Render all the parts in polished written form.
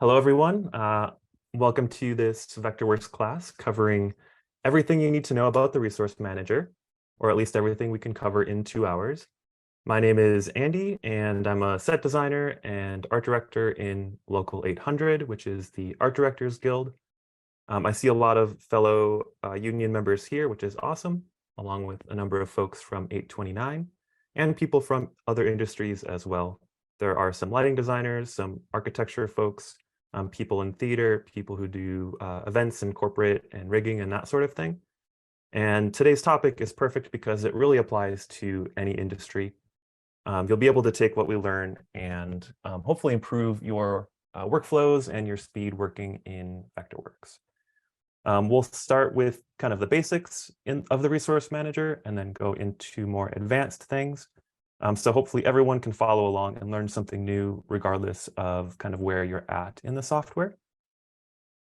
Hello, everyone. Welcome to this Vectorworks class covering everything you need to know about the resource manager, or at least everything we can cover in 2 hours. My name is Andy, and I'm a set designer and art director in Local 800, which is the Art Directors Guild. I see a lot of fellow union members here, which is awesome, along with a number of folks from 829 and people from other industries as well. There are some lighting designers, some architecture folks, people in theater, people who do events and corporate and rigging and that sort of thing. And today's topic is perfect because it really applies to any industry. You'll be able to take what we learn and hopefully improve your workflows and your speed working in Vectorworks. We'll start with kind of the basics of the resource manager and then go into more advanced things. So hopefully everyone can follow along and learn something new regardless of kind of where you're at in the software.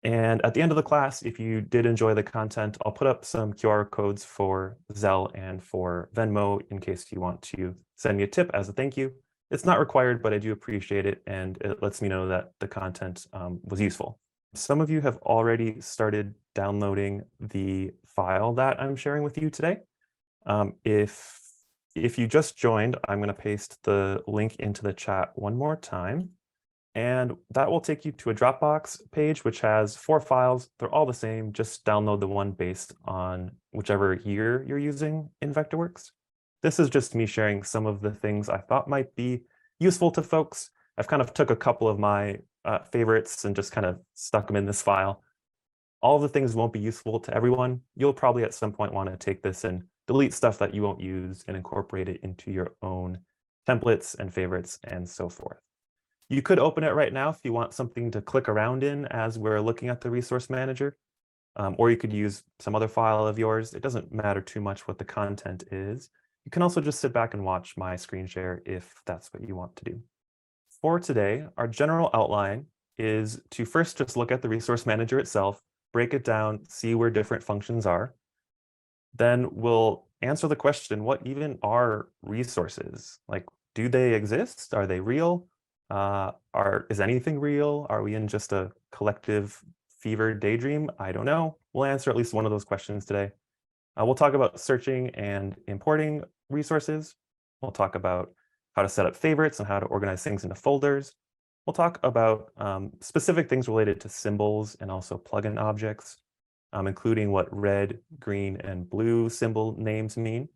And at the end of the class, if you did enjoy the content, I'll put up some QR codes for Zelle and for Venmo in case you want to send me a tip as a thank you. It's not required, but I do appreciate it, and it lets me know that the content was useful. Some of you have already started downloading the file that I'm sharing with you today. If you just joined, I'm going to paste the link into the chat one more time. And that will take you to a Dropbox page, which has 4 files. They're all the same. Just download the one based on whichever year you're using in Vectorworks. This is just me sharing some of the things I thought might be useful to folks. I've kind of took a couple of my favorites and just kind of stuck them in this file. All of the things won't be useful to everyone. You'll probably at some point want to take this and delete stuff that you won't use and incorporate it into your own templates and favorites and so forth. You could open it right now if you want something to click around in as we're looking at the resource manager, or you could use some other file of yours. It doesn't matter too much what the content is. You can also just sit back and watch my screen share if that's what you want to do. For today, our general outline is to first just look at the resource manager itself, break it down, see where different functions are. Then we'll answer the question, what even are resources? Like, do they exist? Are they real? Is anything real? Are we in just a collective fevered daydream? I don't know. We'll answer at least one of those questions today. We'll talk about searching and importing resources. We'll talk about how to set up favorites and how to organize things into folders. We'll talk about specific things related to symbols and also plugin objects, including what red, green, and blue symbol names mean.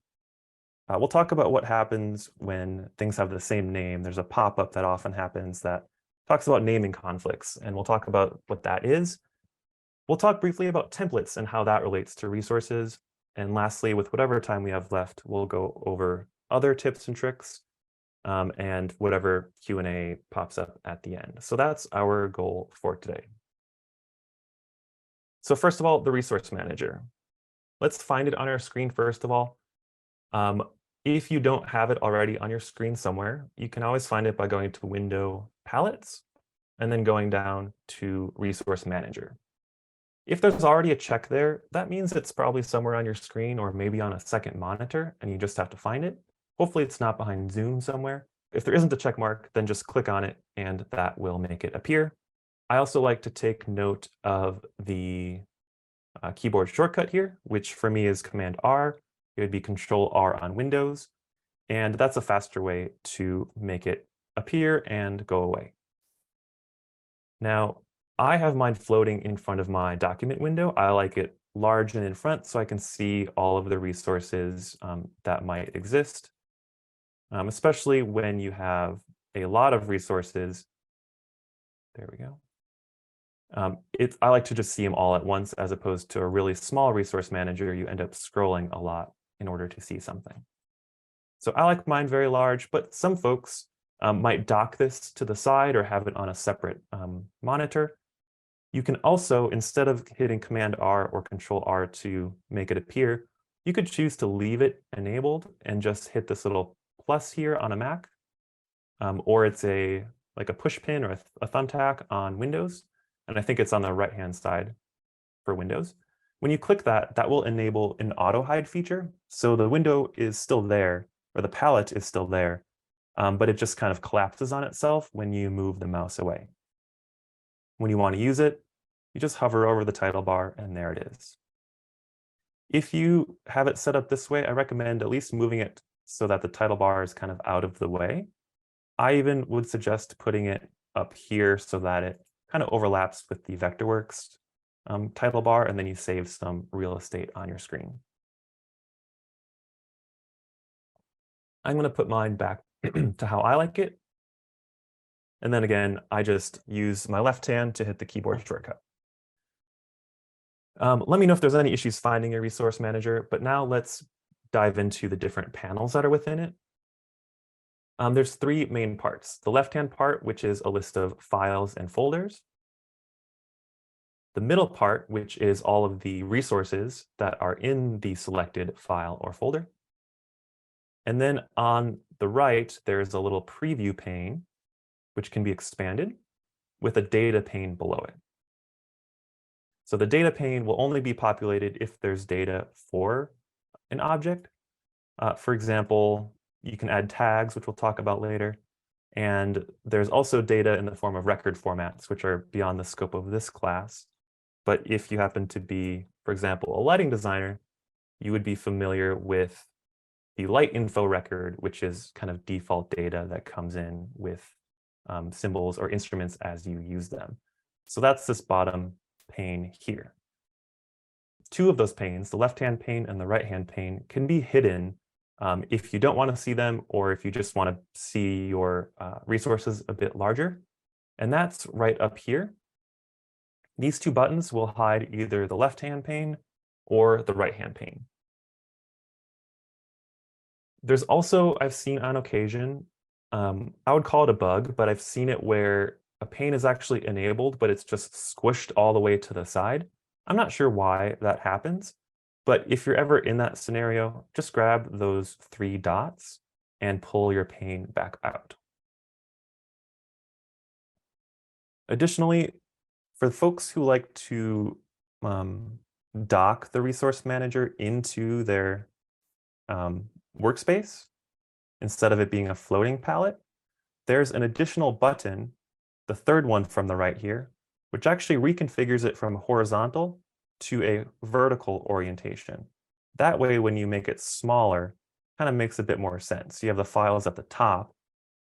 We'll talk about what happens when things have the same name. There's a pop-up that often happens that talks about naming conflicts, and we'll talk about what that is. We'll talk briefly about templates and how that relates to resources. And lastly, with whatever time we have left, we'll go over other tips and tricks and whatever Q&A pops up at the end. So that's our goal for today. So first of all, the resource manager. Let's find it on our screen first of all. If you don't have it already on your screen somewhere, you can always find it by going to Window Palettes and then going down to Resource Manager. If there's already a check there, that means it's probably somewhere on your screen or maybe on a second monitor, and you just have to find it. Hopefully it's not behind Zoom somewhere. If there isn't a check mark, then just click on it and that will make it appear. I also like to take note of the keyboard shortcut here, which for me is Command R. It would be Control R on Windows, and that's a faster way to make it appear and go away. Now, I have mine floating in front of my document window. I like it large and in front so I can see all of the resources that might exist, especially when you have a lot of resources. There we go. I like to just see them all at once as opposed to a really small resource manager. You end up scrolling a lot in order to see something. So I like mine very large, but some folks might dock this to the side or have it on a separate monitor. You can also, instead of hitting Command R or Control R to make it appear, you could choose to leave it enabled and just hit this little plus here on a Mac, or it's like a push pin or a thumbtack on Windows. And I think it's on the right-hand side for Windows. When you click that, that will enable an auto hide feature. So the window is still there, or the palette is still there, but it just kind of collapses on itself when you move the mouse away. When you want to use it, you just hover over the title bar and there it is. If you have it set up this way, I recommend at least moving it so that the title bar is kind of out of the way. I even would suggest putting it up here so that it kind of overlaps with the Vectorworks title bar, and then you save some real estate on your screen. I'm going to put mine back to how I like it. And then again, I just use my left hand to hit the keyboard shortcut. Let me know if there's any issues finding a resource manager, but now let's dive into the different panels that are within it. There's three main parts. The left-hand part, which is a list of files and folders. The middle part, which is all of the resources that are in the selected file or folder. And then on the right, there's a little preview pane, which can be expanded with a data pane below it. So the data pane will only be populated if there's data for an object. For example, you can add tags, which we'll talk about later. And there's also data in the form of record formats, which are beyond the scope of this class. But if you happen to be, for example, a lighting designer, you would be familiar with the light info record, which is kind of default data that comes in with symbols or instruments as you use them. So that's this bottom pane here. Two of those panes, the left-hand pane and the right-hand pane, can be hidden if you don't want to see them or if you just want to see your resources a bit larger. And that's right up here. These two buttons will hide either the left-hand pane or the right-hand pane. There's also, I've seen on occasion, I would call it a bug, but I've seen it where a pane is actually enabled, but it's just squished all the way to the side. I'm not sure why that happens, but if you're ever in that scenario, just grab those three dots and pull your pane back out. Additionally, for folks who like to dock the resource manager into their workspace, instead of it being a floating palette, there's an additional button, the third one from the right here, which actually reconfigures it from horizontal to a vertical orientation. That way, when you make it smaller, kind of makes a bit more sense. You have the files at the top,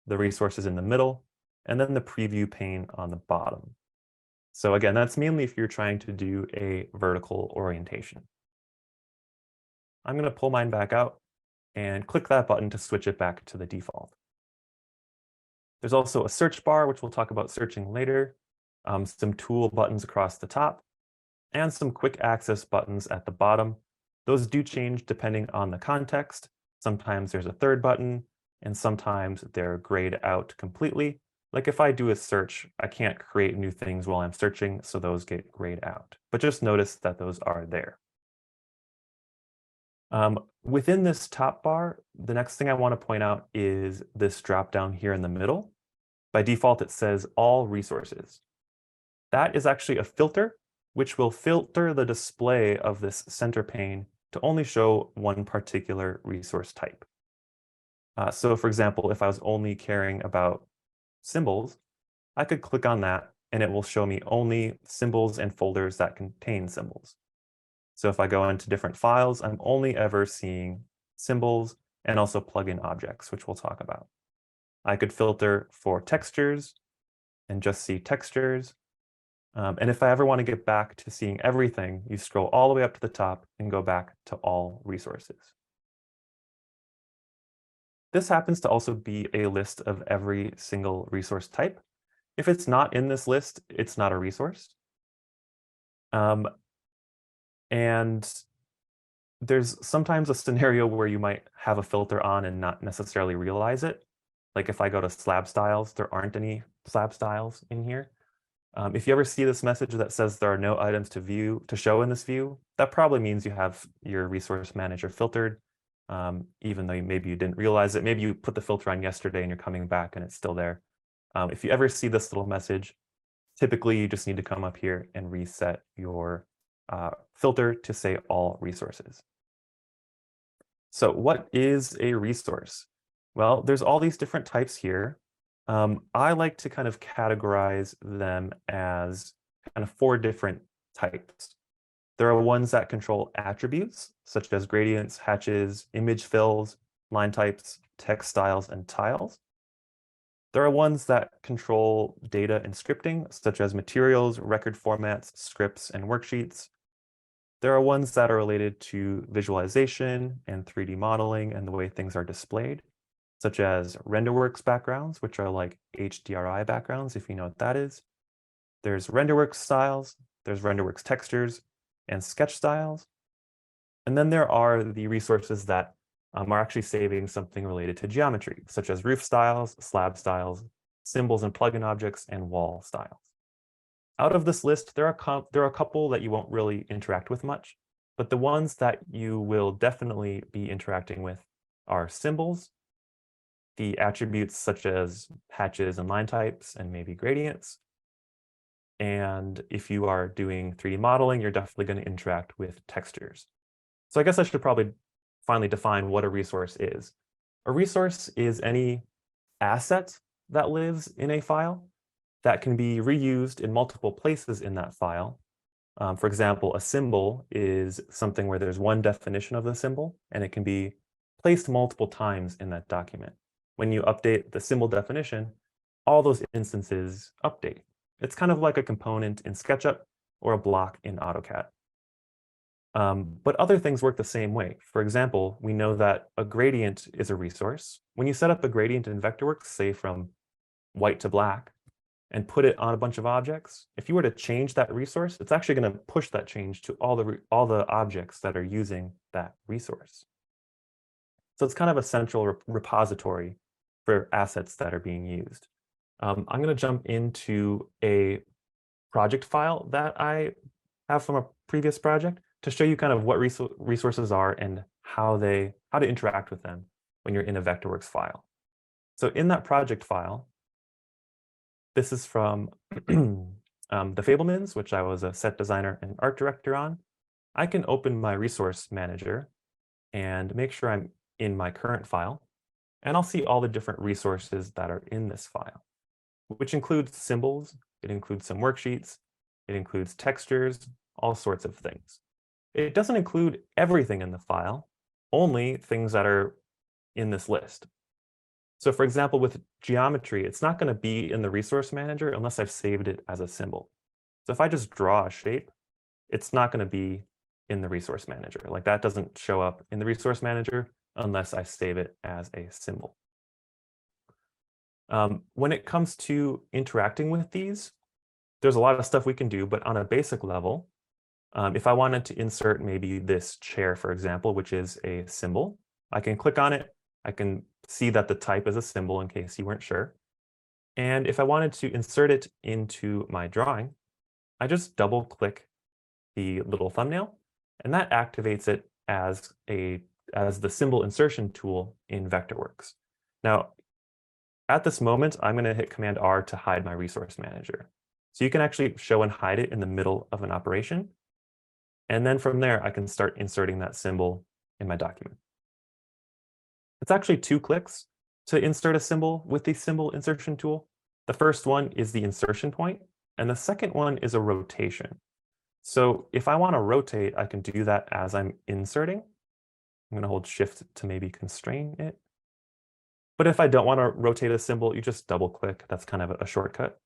the resources in the middle, and then the preview pane on the bottom. So again, that's mainly if you're trying to do a vertical orientation. I'm going to pull mine back out and click that button to switch it back to the default. There's also a search bar, which we'll talk about searching later, some tool buttons across the top, and some quick access buttons at the bottom. Those do change depending on the context. Sometimes there's a third button, and sometimes they're grayed out completely. Like if I do a search, I can't create new things while I'm searching, so those get grayed out. But just notice that those are there. Within this top bar, the next thing I want to point out is this drop down here in the middle. By default, it says all resources. That is actually a filter, which will filter the display of this center pane to only show one particular resource type. So for example, if I was only caring about symbols, I could click on that and it will show me only symbols and folders that contain symbols. So if I go into different files, I'm only ever seeing symbols and also plugin objects, which we'll talk about. I could filter for textures and just see textures. And if I ever want to get back to seeing everything, you scroll all the way up to the top and go back to all resources. This happens to also be a list of every single resource type. If it's not in this list, it's not a resource. And there's sometimes a scenario where you might have a filter on and not necessarily realize it. Like if I go to slab styles, there aren't any slab styles in here. If you ever see this message that says there are no items to show in this view, that probably means you have your resource manager filtered, even though maybe you didn't realize it. Maybe you put the filter on yesterday and you're coming back and it's still there. If you ever see this little message, typically you just need to come up here and reset your filter to say all resources. So what is a resource? Well, there's all these different types here. I like to kind of categorize them as kind of 4 different types. There are ones that control attributes, such as gradients, hatches, image fills, line types, text styles, and tiles. There are ones that control data and scripting, such as materials, record formats, scripts, and worksheets. There are ones that are related to visualization and 3D modeling and the way things are displayed, such as Renderworks backgrounds, which are like HDRI backgrounds, if you know what that is. There's Renderworks styles, there's Renderworks textures, and sketch styles. And then there are the resources that are actually saving something related to geometry, such as roof styles, slab styles, symbols and plugin objects, and wall styles. Out of this list, there are a couple that you won't really interact with much, but the ones that you will definitely be interacting with are symbols, the attributes such as hatches and line types, and maybe gradients. And if you are doing 3D modeling, you're definitely going to interact with textures. So I guess I should probably finally define what a resource is. A resource is any asset that lives in a file that can be reused in multiple places in that file. For example, a symbol is something where there's one definition of the symbol, and it can be placed multiple times in that document. When you update the symbol definition, all those instances update. It's kind of like a component in SketchUp or a block in AutoCAD. But other things work the same way. For example, we know that a gradient is a resource. When you set up a gradient in Vectorworks, say from white to black, and put it on a bunch of objects, if you were to change that resource, it's actually going to push that change to all the objects that are using that resource. So it's kind of a central repository for assets that are being used. I'm going to jump into a project file that I have from a previous project to show you kind of what resources are and how to interact with them when you're in a Vectorworks file. So in that project file, this is from the Fablemans, which I was a set designer and art director on. I can open my resource manager and make sure I'm in my current file, and I'll see all the different resources that are in this file, which includes symbols, it includes some worksheets, it includes textures, all sorts of things. It doesn't include everything in the file, only things that are in this list. So for example, with geometry, it's not going to be in the resource manager unless I've saved it as a symbol. So if I just draw a shape, it's not going to be in the resource manager. Like that doesn't show up in the resource manager unless I save it as a symbol. When it comes to interacting with these, there's a lot of stuff we can do, but on a basic level, if I wanted to insert maybe this chair, for example, which is a symbol, I can click on it. I can see that the type is a symbol in case you weren't sure. And if I wanted to insert it into my drawing, I just double click the little thumbnail, and that activates it as the symbol insertion tool in Vectorworks. Now, at this moment, I'm going to hit Command R to hide my resource manager. So you can actually show and hide it in the middle of an operation. And then from there, I can start inserting that symbol in my document. It's actually 2 clicks to insert a symbol with the symbol insertion tool. The first one is the insertion point, and the second one is a rotation. So if I want to rotate, I can do that as I'm inserting. I'm going to hold Shift to maybe constrain it. But if I don't want to rotate a symbol, you just double click. That's kind of a shortcut.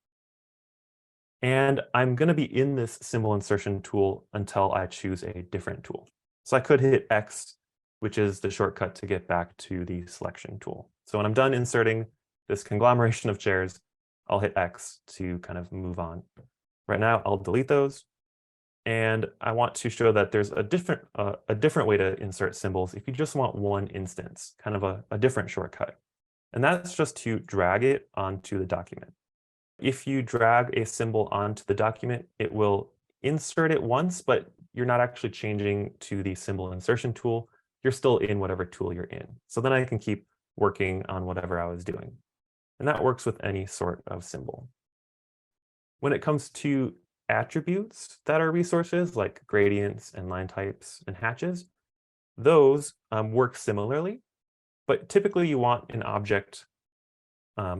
And I'm going to be in this symbol insertion tool until I choose a different tool. So I could hit X, which is the shortcut to get back to the selection tool. So when I'm done inserting this conglomeration of chairs, I'll hit X to kind of move on. Right now, I'll delete those. And I want to show that there's a different way to insert symbols if you just want one instance, kind of a different shortcut. And that's just to drag it onto the document. If you drag a symbol onto the document, it will insert it once, but you're not actually changing to the symbol insertion tool. You're still in whatever tool you're in. So then I can keep working on whatever I was doing. And that works with any sort of symbol. When it comes to attributes that are resources, like gradients and line types and hatches, those work similarly. But typically you want an object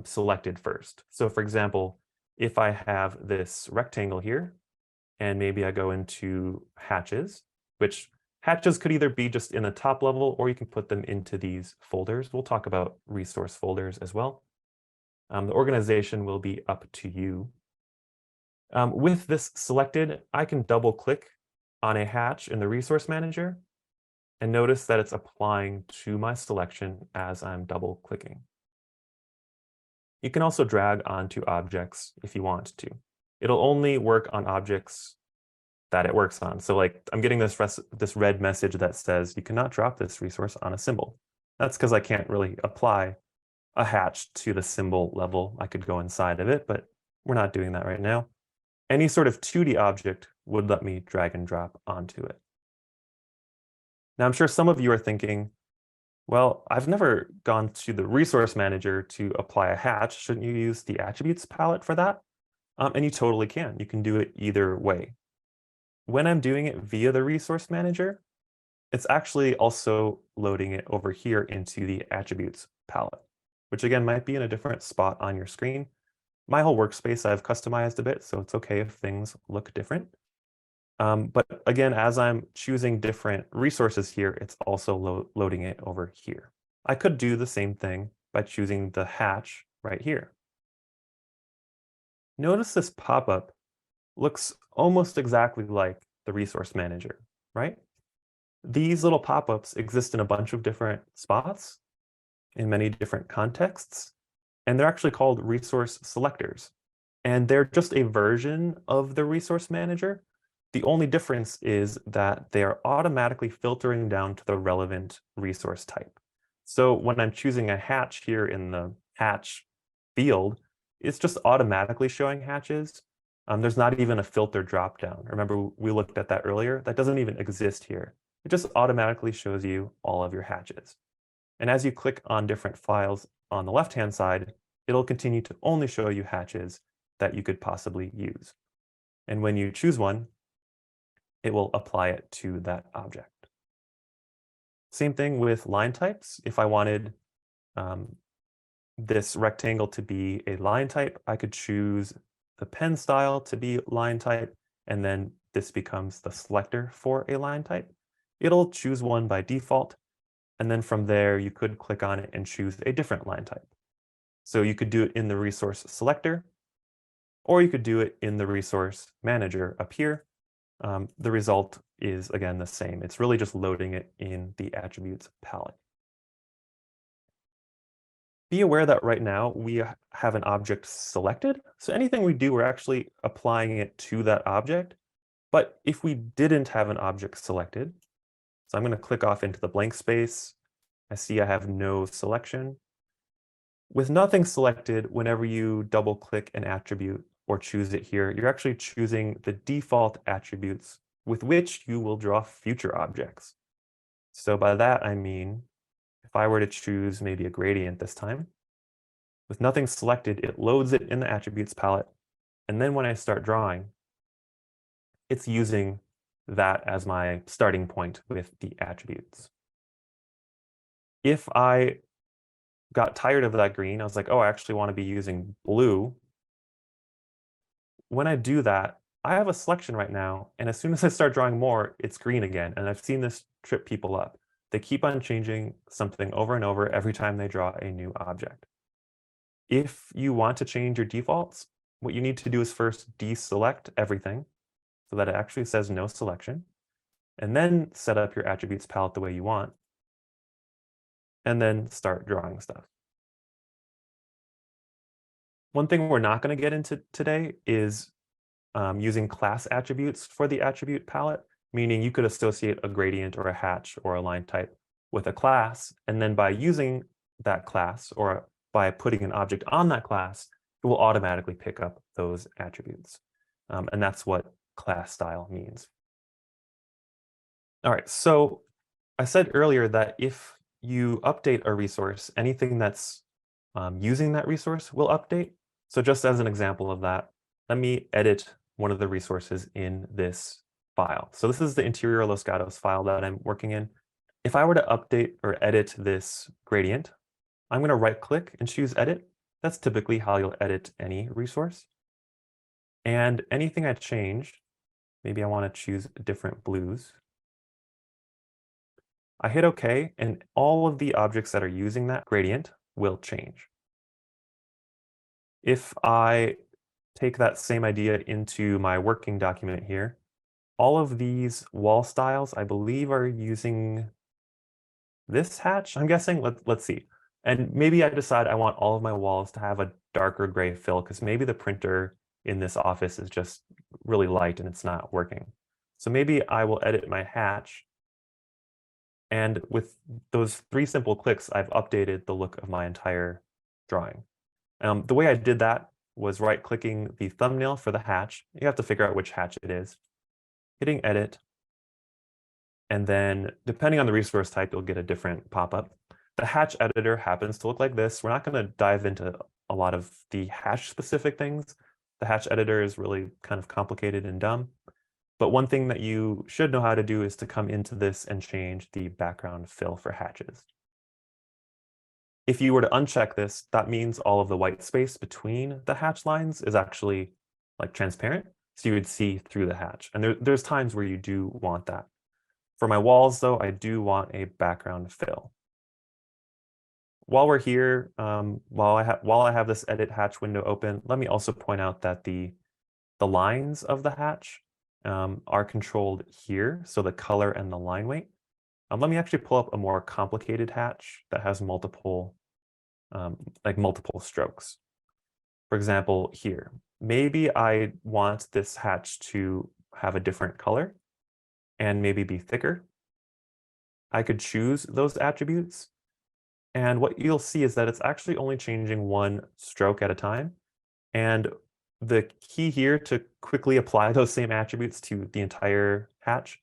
selected first. So for example, if I have this rectangle here, and maybe I go into hatches, which hatches could either be just in the top level, or you can put them into these folders. We'll talk about resource folders as well. The organization will be up to you. With this selected, I can double click on a hatch in the resource manager and notice that it's applying to my selection as I'm double clicking. You can also drag onto objects if you want to. It'll only work on objects that it works on. So like I'm getting this red message that says you cannot drop this resource on a symbol. That's because I can't really apply a hatch to the symbol level. I could go inside of it, but we're not doing that right now. Any sort of 2D object would let me drag and drop onto it. Now, I'm sure some of you are thinking, well, I've never gone to the resource manager to apply a hatch. Shouldn't you use the attributes palette for that? And you totally can. You can do it either way. When I'm doing it via the resource manager, it's actually also loading it over here into the attributes palette, which again might be in a different spot on your screen. My whole workspace I've customized a bit, so it's okay if things look different. But again, as I'm choosing different resources here, it's also loading it over here. I could do the same thing by choosing the hatch right here. Notice this pop-up looks almost exactly like the resource manager, right? These little pop-ups exist in a bunch of different spots, in many different contexts, and they're actually called resource selectors. And they're just a version of the resource manager. The only difference is that they are automatically filtering down to the relevant resource type. So when I'm choosing a hatch here in the hatch field, it's just automatically showing hatches. There's not even a filter dropdown. Remember, we looked at that earlier. That doesn't even exist here. It just automatically shows you all of your hatches. And as you click on different files on the left-hand side, it'll continue to only show you hatches that you could possibly use. And when you choose one, it will apply it to that object. Same thing with line types. If I wanted this rectangle to be a line type, I could choose the pen style to be line type, and then this becomes the selector for a line type. It'll choose one by default, and then from there you could click on it and choose a different line type. So you could do it in the resource selector, or you could do it in the resource manager up here. The result is, again, the same. It's really just loading it in the attributes palette. Be aware that right now we have an object selected. So anything we do, we're actually applying it to that object. But if we didn't have an object selected, so I'm going to click off into the blank space. I see I have no selection. With nothing selected, whenever you double click an attribute or choose it here, you're actually choosing the default attributes with which you will draw future objects. So by that, I mean, if I were to choose maybe a gradient this time, with nothing selected, it loads it in the attributes palette. And then when I start drawing, it's using that as my starting point with the attributes. If I got tired of that green, I was like, oh, I actually want to be using blue. When I do that, I have a selection right now, and as soon as I start drawing more, it's green again, and I've seen this trip people up. They keep on changing something over and over every time they draw a new object. If you want to change your defaults, what you need to do is first deselect everything so that it actually says no selection, and then set up your attributes palette the way you want, and then start drawing stuff. One thing we're not going to get into today is using class attributes for the attribute palette, meaning you could associate a gradient or a hatch or a line type with a class, and then by using that class or by putting an object on that class, it will automatically pick up those attributes. And that's what class style means. All right, so I said earlier that if you update a resource, anything that's using that resource will update. So just as an example of that, let me edit one of the resources in this file. So this is the interior Los Gatos file that I'm working in. If I were to update or edit this gradient, I'm going to right click and choose edit. That's typically how you'll edit any resource. And anything I change, maybe I want to choose different blues. I hit OK, and all of the objects that are using that gradient will change. If I take that same idea into my working document here, all of these wall styles, I believe, are using this hatch, I'm guessing. Let's see. And maybe I decide I want all of my walls to have a darker gray fill because maybe the printer in this office is just really light and it's not working. So maybe I will edit my hatch. And with those 3 simple clicks, I've updated the look of my entire drawing. The way I did that was right-clicking the thumbnail for the hatch. You have to figure out which hatch it is. Hitting edit. And then depending on the resource type, you'll get a different pop-up. The hatch editor happens to look like this. We're not going to dive into a lot of the hatch-specific things. The hatch editor is really kind of complicated and dumb. But one thing that you should know how to do is to come into this and change the background fill for hatches. If you were to uncheck this, that means all of the white space between the hatch lines is actually like transparent, so you would see through the hatch. And there's times where you do want that. For my walls, though, I do want a background fill. While we're here, while I have this edit hatch window open, let me also point out that the lines of the hatch are controlled here, so the color and the line weight. Let me actually pull up a more complicated hatch that has multiple strokes. For example, here, maybe I want this hatch to have a different color and maybe be thicker. I could choose those attributes. And what you'll see is that it's actually only changing 1 stroke at a time. And the key here to quickly apply those same attributes to the entire hatch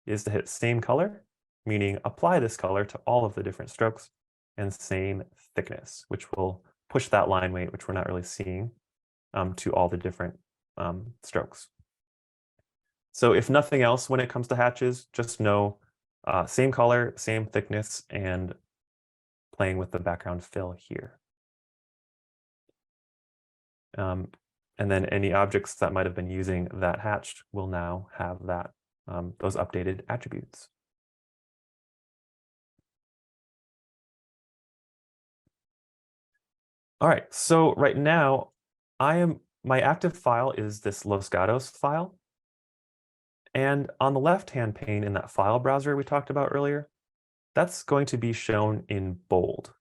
is to hit same color, meaning apply this color to all of the different strokes, and same thickness, which will push that line weight, which we're not really seeing, to all the different strokes. So if nothing else, when it comes to hatches, just know same color, same thickness, and playing with the background fill here. And then any objects that might have been using that hatch will now have that those updated attributes. All right, so right now, my active file is this Los Gatos file. And on the left-hand pane in that file browser we talked about earlier, that's going to be shown in bold.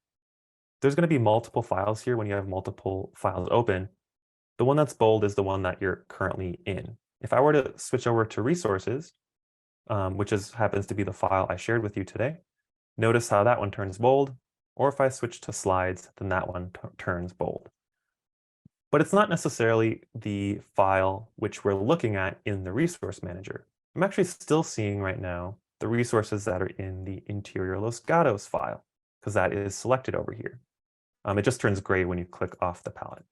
There's going to be multiple files here when you have multiple files open. The one that's bold is the one that you're currently in. If I were to switch over to resources, which happens to be the file I shared with you today, notice how that one turns bold. Or if I switch to slides, then that one turns bold. But it's not necessarily the file which we're looking at in the resource manager. I'm actually still seeing right now the resources that are in the interior Los Gatos file, because that is selected over here. It just turns gray when you click off the palette.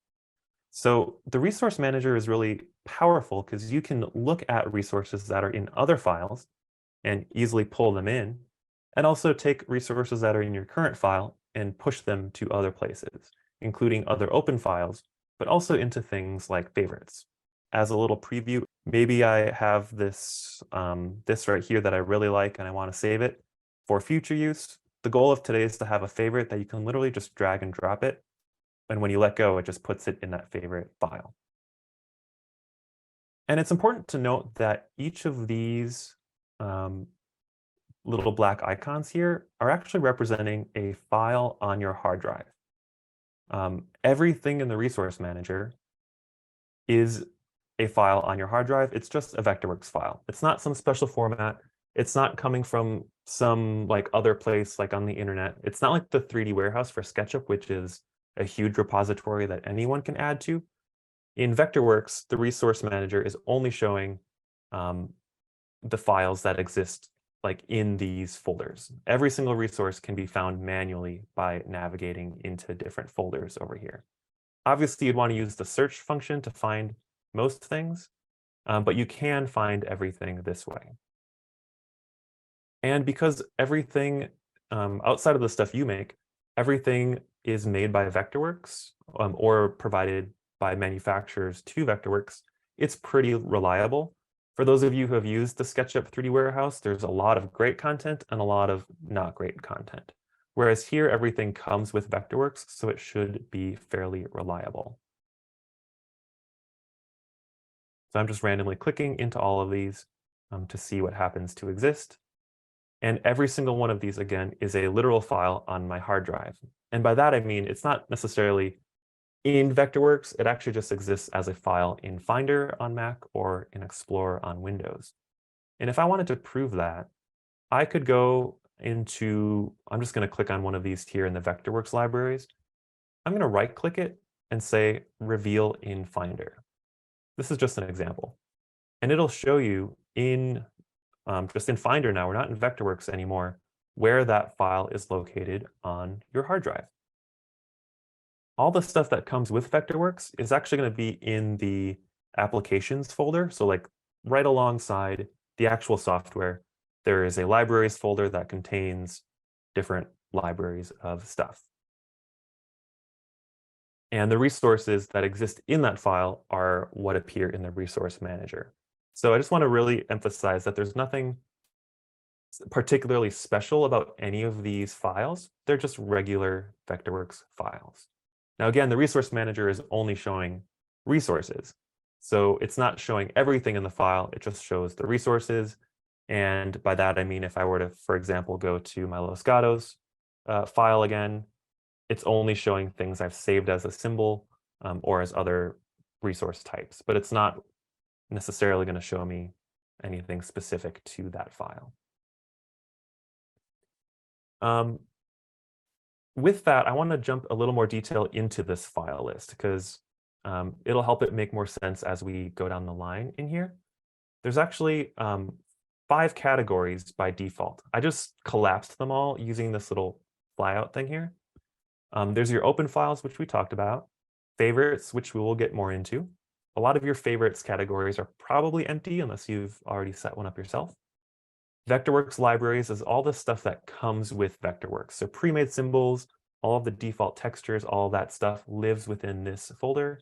So the resource manager is really powerful because you can look at resources that are in other files and easily pull them in, and also take resources that are in your current file and push them to other places, including other open files, but also into things like favorites. As a little preview, maybe I have this, this right here that I really like and I want to save it for future use. The goal of today is to have a favorite that you can literally just drag and drop it. And when you let go, it just puts it in that favorite file. And it's important to note that each of these little black icons here are actually representing a file on your hard drive. Everything in the resource manager is a file on your hard drive. It's just a Vectorworks file. It's not some special format. It's not coming from some like other place like on the internet. It's not like the 3D warehouse for SketchUp, which is a huge repository that anyone can add to. In Vectorworks, the resource manager is only showing the files that exist like in these folders. Every single resource can be found manually by navigating into different folders over here. Obviously, you'd want to use the search function to find most things, but you can find everything this way. And because everything outside of the stuff you make, everything is made by Vectorworks or provided by manufacturers to Vectorworks, it's pretty reliable. For those of you who have used the SketchUp 3D Warehouse, there's a lot of great content and a lot of not great content. Whereas here, everything comes with Vectorworks, so it should be fairly reliable. So I'm just randomly clicking into all of these to see what happens to exist. And every single one of these, again, is a literal file on my hard drive. And by that, I mean, it's not necessarily in Vectorworks. It actually just exists as a file in Finder on Mac or in Explorer on Windows. And if I wanted to prove that, I could go into, I'm just going to click on one of these here in the Vectorworks libraries. I'm going to right-click it and say Reveal in Finder. This is just an example. And it'll show you in just in Finder now, we're not in Vectorworks anymore, where that file is located on your hard drive. All the stuff that comes with Vectorworks is actually going to be in the applications folder. So like right alongside the actual software, there is a libraries folder that contains different libraries of stuff. And the resources that exist in that file are what appear in the resource manager. So I just want to really emphasize that there's nothing particularly special about any of these files. They're just regular Vectorworks files. Now, again, the resource manager is only showing resources. So it's not showing everything in the file. It just shows the resources. And by that, I mean, if I were to, for example, go to my Los Gatos file again, it's only showing things I've saved as a symbol or as other resource types, but it's not necessarily going to show me anything specific to that file. With that, I want to jump a little more detail into this file list because it'll help it make more sense as we go down the line in here. There's actually 5 categories by default. I just collapsed them all using this little flyout thing here. There's your open files, which we talked about, favorites, which we will get more into. A lot of your favorites categories are probably empty unless you've already set one up yourself. Vectorworks libraries is all the stuff that comes with Vectorworks. So pre-made symbols, all of the default textures, all of that stuff lives within this folder.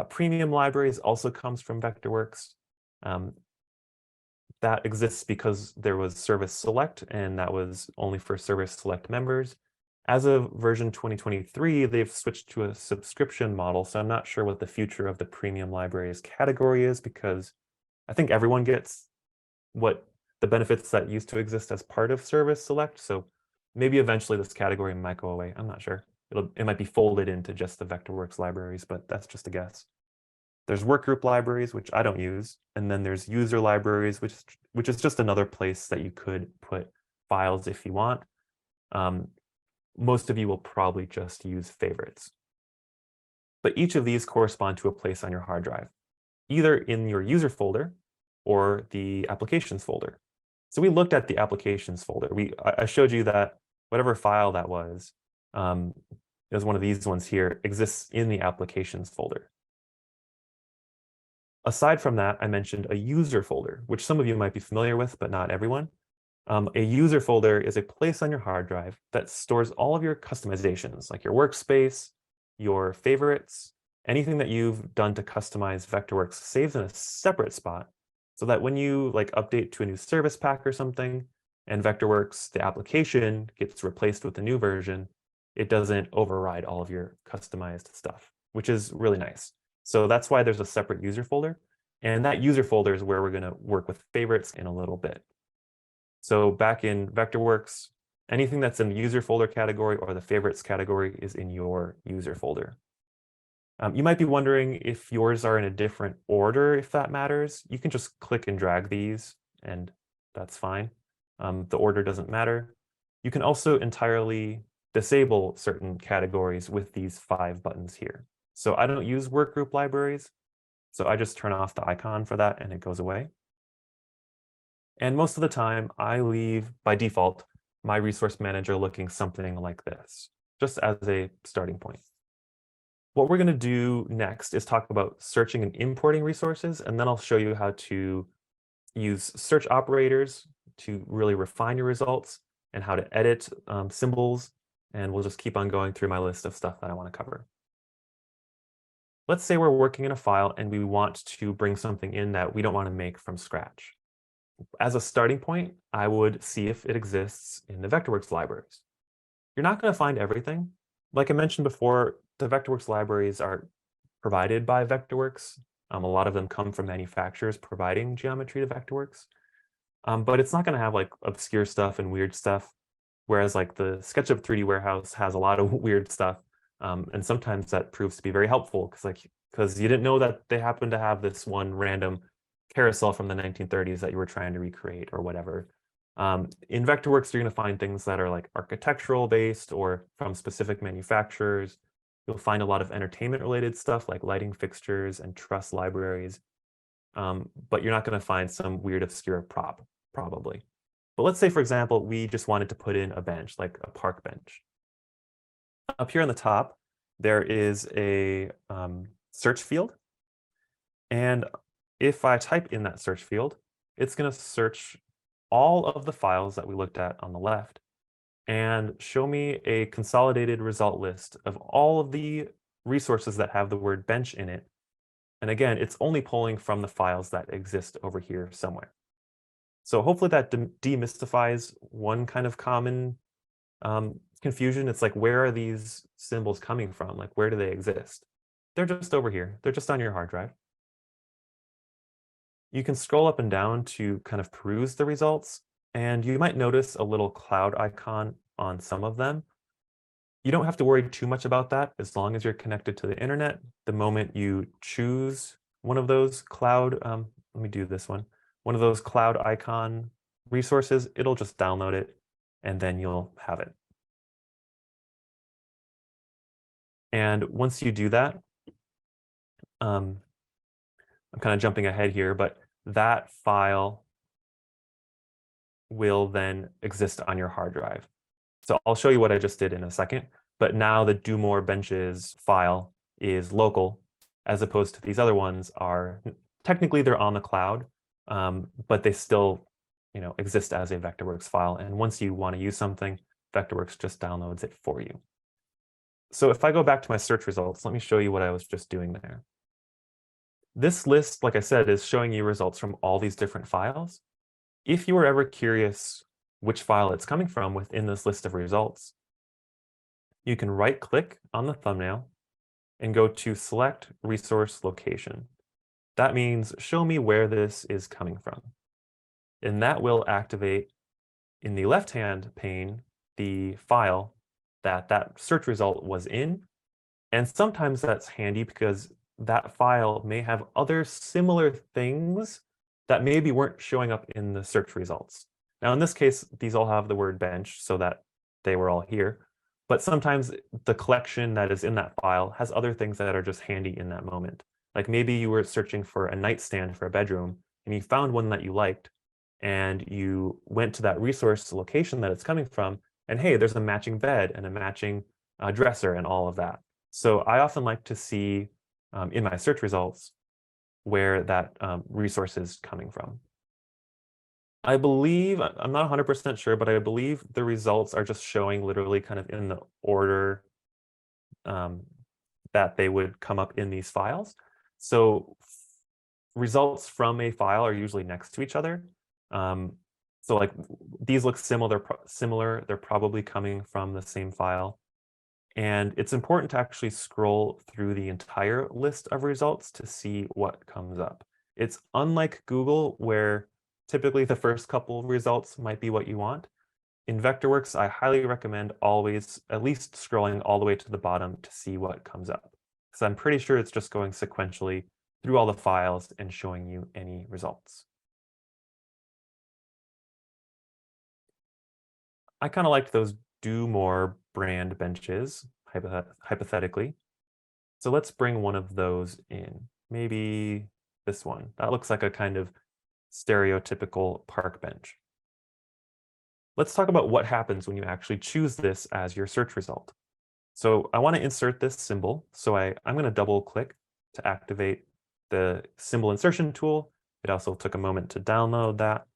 Premium libraries also comes from Vectorworks. That exists because there was Service Select, and that was only for Service Select members. As of version 2023, they've switched to a subscription model, so I'm not sure what the future of the premium libraries category is because I think everyone gets what the benefits that used to exist as part of Service Select. So maybe eventually this category might go away. I'm not sure. It might be folded into just the Vectorworks libraries, but that's just a guess. There's workgroup libraries, which I don't use. And then there's user libraries, which is just another place that you could put files if you want. Most of you will probably just use favorites. But each of these correspond to a place on your hard drive, either in your user folder or the applications folder. So we looked at the applications folder. I showed you that whatever file that was, it was one of these ones here, exists in the applications folder. Aside from that, I mentioned a user folder, which some of you might be familiar with, but not everyone. A user folder is a place on your hard drive that stores all of your customizations, like your workspace, your favorites, anything that you've done to customize Vectorworks saves in a separate spot so that when you like update to a new service pack or something, and Vectorworks, the application, gets replaced with a new version, it doesn't override all of your customized stuff, which is really nice. So that's why there's a separate user folder. And that user folder is where we're going to work with favorites in a little bit. So back in Vectorworks, anything that's in the user folder category or the favorites category is in your user folder. You might be wondering if yours are in a different order, if that matters. You can just click and drag these, and that's fine. The order doesn't matter. You can also entirely disable certain categories with these 5 buttons here. So I don't use workgroup libraries, so I just turn off the icon for that and it goes away. And most of the time, I leave, by default, my resource manager looking something like this, just as a starting point. What we're going to do next is talk about searching and importing resources, and then I'll show you how to use search operators to really refine your results and how to edit symbols And we'll just keep on going through my list of stuff that I want to cover. Let's say we're working in a file and we want to bring something in that we don't want to make from scratch. As a starting point, I would see if it exists in the Vectorworks libraries. You're not going to find everything. Like I mentioned before, the Vectorworks libraries are provided by Vectorworks. A lot of them come from manufacturers providing geometry to Vectorworks. But it's not going to have like obscure stuff and weird stuff. Whereas like the SketchUp 3D warehouse has a lot of weird stuff. And sometimes that proves to be very helpful because you didn't know that they happen to have this one random carousel from the 1930s that you were trying to recreate or whatever. In Vectorworks, you're going to find things that are like architectural based or from specific manufacturers. You'll find a lot of entertainment related stuff like lighting fixtures and truss libraries. But you're not going to find some weird obscure prop, probably. But let's say, for example, we just wanted to put in a bench, like a park bench. Up here on the top, there is a search field. And if I type in that search field, it's going to search all of the files that we looked at on the left and show me a consolidated result list of all of the resources that have the word bench in it. And again, it's only pulling from the files that exist over here somewhere. So hopefully that demystifies one kind of common confusion. It's like, where are these symbols coming from? Like, where do they exist? They're just over here. They're just on your hard drive. You can scroll up and down to kind of peruse the results, and you might notice a little cloud icon on some of them. You don't have to worry too much about that as long as you're connected to the internet. The moment you choose one of those cloud, let me do this one, one of those cloud icon resources, it'll just download it and then you'll have it. And once you do that, I'm kind of jumping ahead here, but that file will then exist on your hard drive. So I'll show you what I just did in a second, but now the do more benches file is local, as opposed to these other ones are, technically they're on the cloud, but they still exist as a Vectorworks file. And once you want to use something, Vectorworks just downloads it for you. So if I go back to my search results, let me show you what I was just doing there. This list, like I said, is showing you results from all these different files. If you were ever curious which file it's coming from within this list of results, you can right-click on the thumbnail and go to Select Resource Location. That means show me where this is coming from. And that will activate in the left-hand pane the file that search result was in. And sometimes that's handy because that file may have other similar things that maybe weren't showing up in the search results. Now, in this case, these all have the word bench so that they were all here. But sometimes the collection that is in that file has other things that are just handy in that moment. Like maybe you were searching for a nightstand for a bedroom and you found one that you liked and you went to that resource location that it's coming from, and hey, there's a matching bed and a matching dresser and all of that. So I often like to see in my search results where that resource is coming from. I believe, I'm not 100% sure, but I believe the results are just showing literally kind of in the order that they would come up in these files. So results from a file are usually next to each other. So like these look similar, they're probably coming from the same file. And it's important to actually scroll through the entire list of results to see what comes up. It's unlike Google, where typically the first couple results might be what you want. In Vectorworks, I highly recommend always at least scrolling all the way to the bottom to see what comes up, because I'm pretty sure it's just going sequentially through all the files and showing you any results. I kind of liked those do more brand benches, hypothetically. So let's bring one of those in. Maybe this one. That looks like a kind of stereotypical park bench. Let's talk about what happens when you actually choose this as your search result. So I want to insert this symbol. So I'm going to double click to activate the symbol insertion tool. It also took a moment to download that.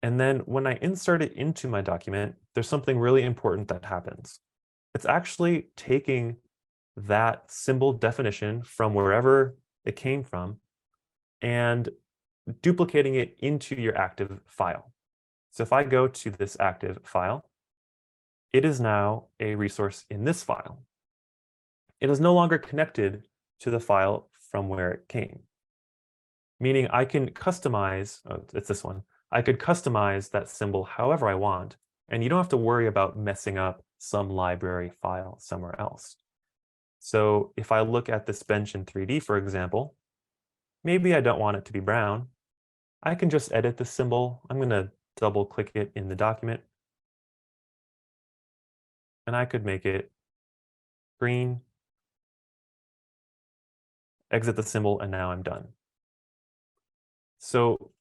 And then when I insert it into my document, there's something really important that happens. It's actually taking that symbol definition from wherever it came from and duplicating it into your active file. So if I go to this active file, it is now a resource in this file. It is no longer connected to the file from where it came, meaning I can customize, it's this one, I could customize that symbol however I want, and you don't have to worry about messing up some library file somewhere else. So if I look at this bench in 3D, for example, maybe I don't want it to be brown. I can just edit the symbol. I'm going to double click it in the document. And I could make it green, exit the symbol, and now I'm done. So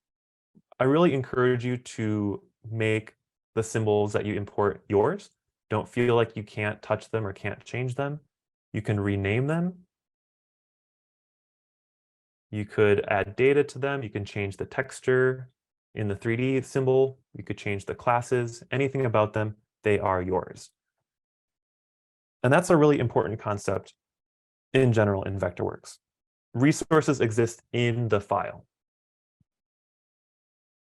I really encourage you to make the symbols that you import yours. Don't feel like you can't touch them or can't change them. You can rename them. You could add data to them. You can change the texture in the 3D symbol. You could change the classes, anything about them, they are yours. And that's a really important concept in general in Vectorworks. Resources exist in the file.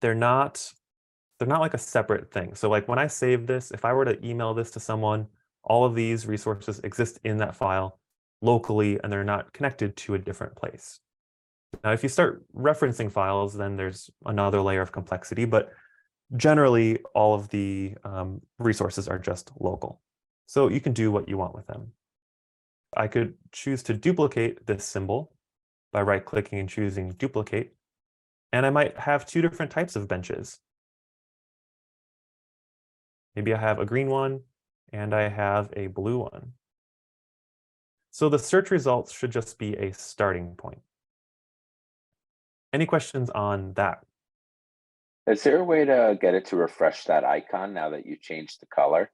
They're not like a separate thing. So like when I save this, if I were to email this to someone, all of these resources exist in that file locally, and they're not connected to a different place. Now, if you start referencing files, then there's another layer of complexity, but generally all of the resources are just local. So you can do what you want with them. I could choose to duplicate this symbol by right-clicking and choosing duplicate, and I might have two different types of benches. Maybe I have a green one and I have a blue one. So the search results should just be a starting point. Any questions on that? Is there a way to get it to refresh that icon now that you changed the color?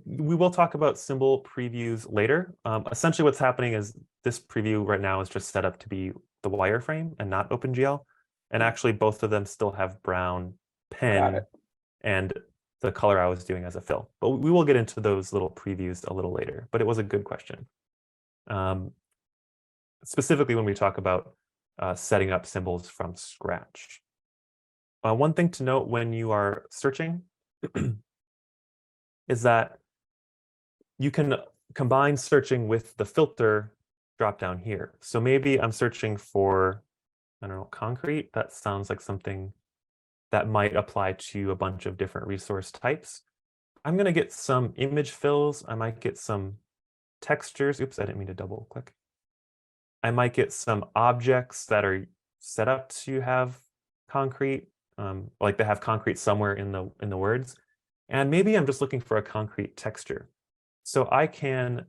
We will talk about symbol previews later. Essentially what's happening is this preview right now is just set up to be the wireframe and not OpenGL. And actually both of them still have brown Got pen it. and the color I was doing as a fill. But we will get into those little previews a little later, but it was a good question. Specifically when we talk about setting up symbols from scratch. One thing to note when you are searching is that you can combine searching with the filter drop down here. So maybe I'm searching for, I don't know, concrete. That sounds like something that might apply to a bunch of different resource types. I'm going to get some image fills. I might get some textures. Oops, I didn't mean to double click. I might get some objects that are set up to have concrete, like they have concrete somewhere in the words. And maybe I'm just looking for a concrete texture. So I can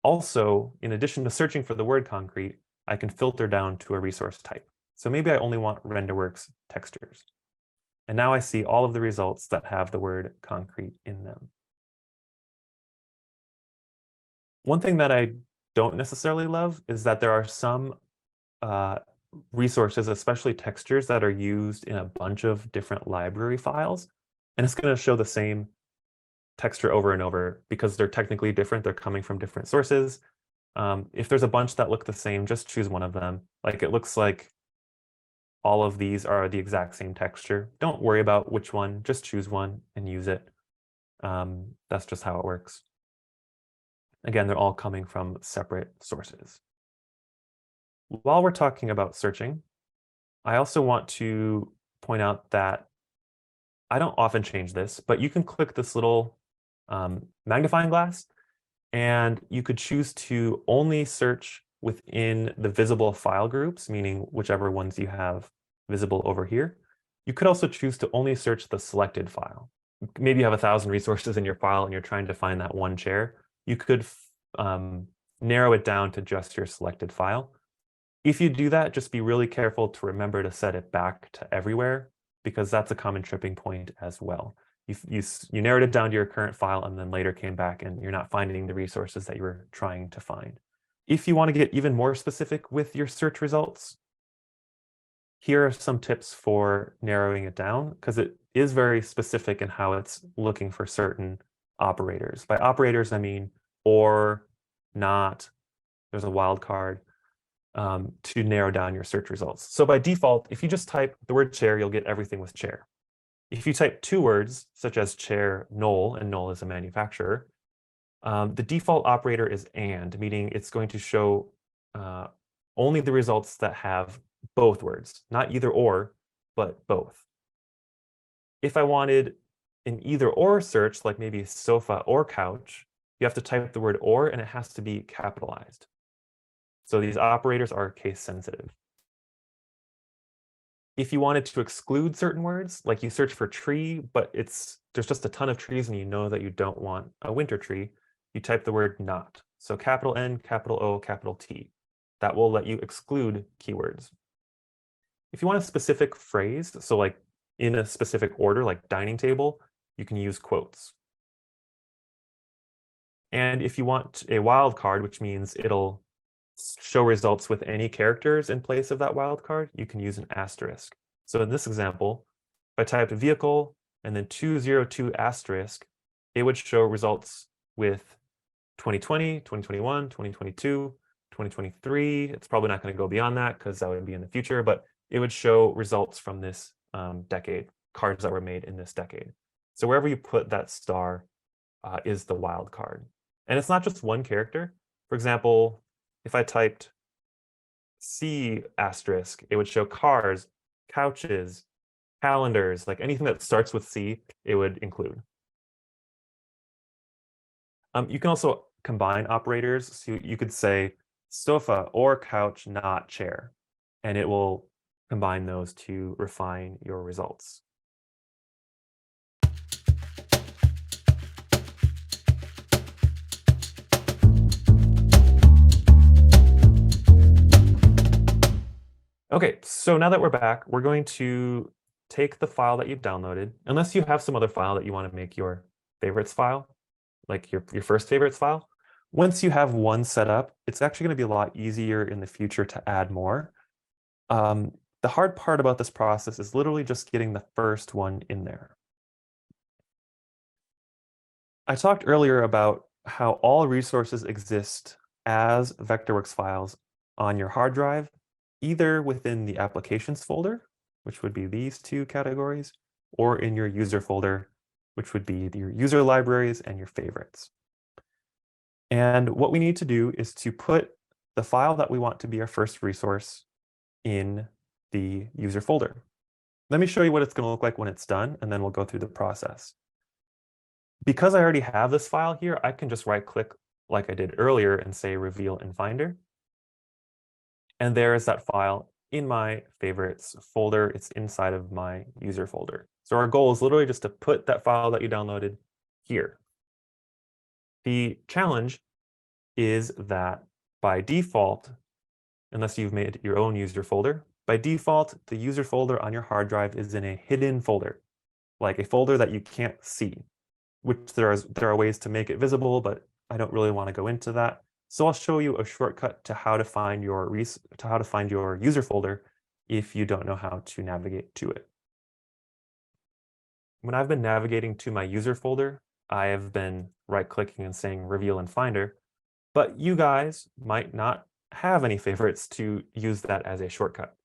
also, in addition to searching for the word concrete, I can filter down to a resource type. So maybe I only want Renderworks textures. And now I see all of the results that have the word concrete in them. One thing that I don't necessarily love is that there are some resources, especially textures, that are used in a bunch of different library files. And it's going to show the same texture over and over because they're technically different. They're coming from different sources. If there's a bunch that look the same, just choose one of them. Like it looks like all of these are the exact same texture. Don't worry about which one, just choose one and use it. That's just how it works. Again, they're all coming from separate sources. While we're talking about searching, I also want to point out that I don't often change this, but you can click this little magnifying glass, and you could choose to only search within the visible file groups, meaning whichever ones you have visible over here. You could also choose to only search the selected file. Maybe you have 1,000 resources in your file and you're trying to find that one chair. You could narrow it down to just your selected file. If you do that, just be really careful to remember to set it back to everywhere, because that's a common tripping point as well. You narrowed it down to your current file and then later came back and you're not finding the resources that you were trying to find. If you want to get even more specific with your search results, Here are some tips for narrowing it down, because it is very specific in how it's looking for certain operators. By operators, I mean or, not, there's a wildcard, to narrow down your search results. So by default, if you just type the word chair, you'll get everything with chair. If you type two words, such as chair Knoll, and Knoll is a manufacturer, the default operator is and, meaning it's going to show only the results that have both words, not either or, but both. If I wanted an either or search, like maybe sofa or couch, you have to type the word or, and it has to be capitalized. So these operators are case sensitive. If you wanted to exclude certain words, like you search for tree, but there's just a ton of trees and you know that you don't want a winter tree, you type the word not. So capital N, capital O, capital T. That will let you exclude keywords. If you want a specific phrase, so like in a specific order, like dining table, you can use quotes. And if you want a wildcard, which means it'll show results with any characters in place of that wildcard, you can use an asterisk. So in this example, if I typed vehicle and then 202 asterisk, it would show results with 2020, 2021, 2022, 2023. It's probably not going to go beyond that because that would be in the future, but it would show results from this decade, cards that were made in this decade. So wherever you put that star is the wild card. And it's not just one character. For example, if I typed C asterisk, it would show cars, couches, calendars, like anything that starts with C, it would include. You can also combine operators. So you could say sofa or couch, not chair, and it will combine those to refine your results. Okay, so now that we're back, we're going to take the file that you've downloaded, unless you have some other file that you want to make your favorites file, like your first favorites file. Once you have one set up, it's actually going to be a lot easier in the future to add more. The hard part about this process is literally just getting the first one in there. I talked earlier about how all resources exist as Vectorworks files on your hard drive, either within the applications folder, which would be these two categories, or in your user folder, which would be your user libraries and your favorites. And what we need to do is to put the file that we want to be our first resource in the user folder. Let me show you what it's going to look like when it's done, and then we'll go through the process. Because I already have this file here, I can just right-click like I did earlier and say Reveal in Finder. And there is that file in my favorites folder. It's inside of my user folder. So our goal is literally just to put that file that you downloaded here. The challenge is that by default, unless you've made your own user folder, by default, the user folder on your hard drive is in a hidden folder, like a folder that you can't see, which there are ways to make it visible, but I don't really want to go into that. So I'll show you a shortcut to how to find your user folder if you don't know how to navigate to it. When I've been navigating to my user folder, I have been right-clicking and saying Reveal in Finder, but you guys might not have any favorites to use that as a shortcut.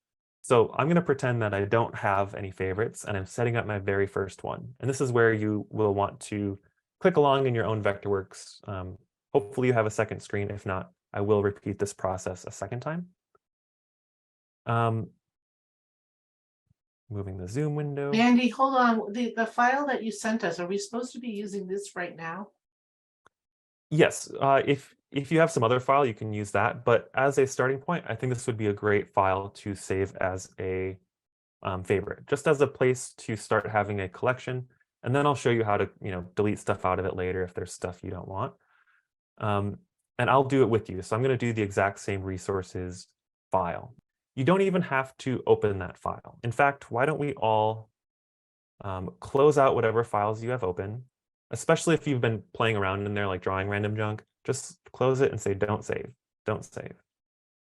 So I'm going to pretend that I don't have any favorites, and I'm setting up my very first one. And this is where you will want to click along in your own Vectorworks. Hopefully you have a second screen. If not, I will repeat this process a second time. Moving the Zoom window. Andy, hold on. The file that you sent us, are we supposed to be using this right now? Yes, if you have some other file, you can use that. But as a starting point, I think this would be a great file to save as a favorite, just as a place to start having a collection. And then I'll show you how to delete stuff out of it later if there's stuff you don't want. And I'll do it with you. So I'm going to do the exact same resources file. You don't even have to open that file. In fact, why don't we all close out whatever files you have open, especially if you've been playing around in there like drawing random junk. Just close it and say don't save, don't save.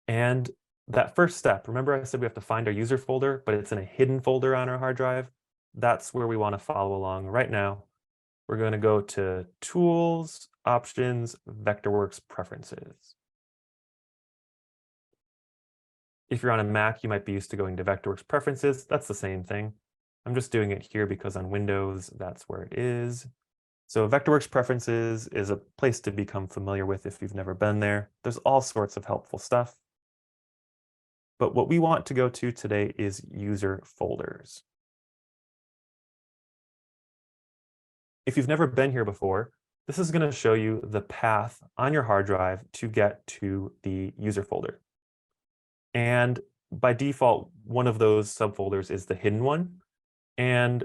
And that first step, remember I said we have to find our user folder, but it's in a hidden folder on our hard drive. That's where we want to follow along right now. We're going to go to Tools, Options, Vectorworks Preferences. If you're on a Mac, you might be used to going to Vectorworks Preferences. That's the same thing. I'm just doing it here because on Windows, that's where it is. So Vectorworks Preferences is a place to become familiar with if you've never been there. There's all sorts of helpful stuff. But what we want to go to today is user folders. If you've never been here before, this is going to show you the path on your hard drive to get to the user folder. And by default, one of those subfolders is the hidden one. And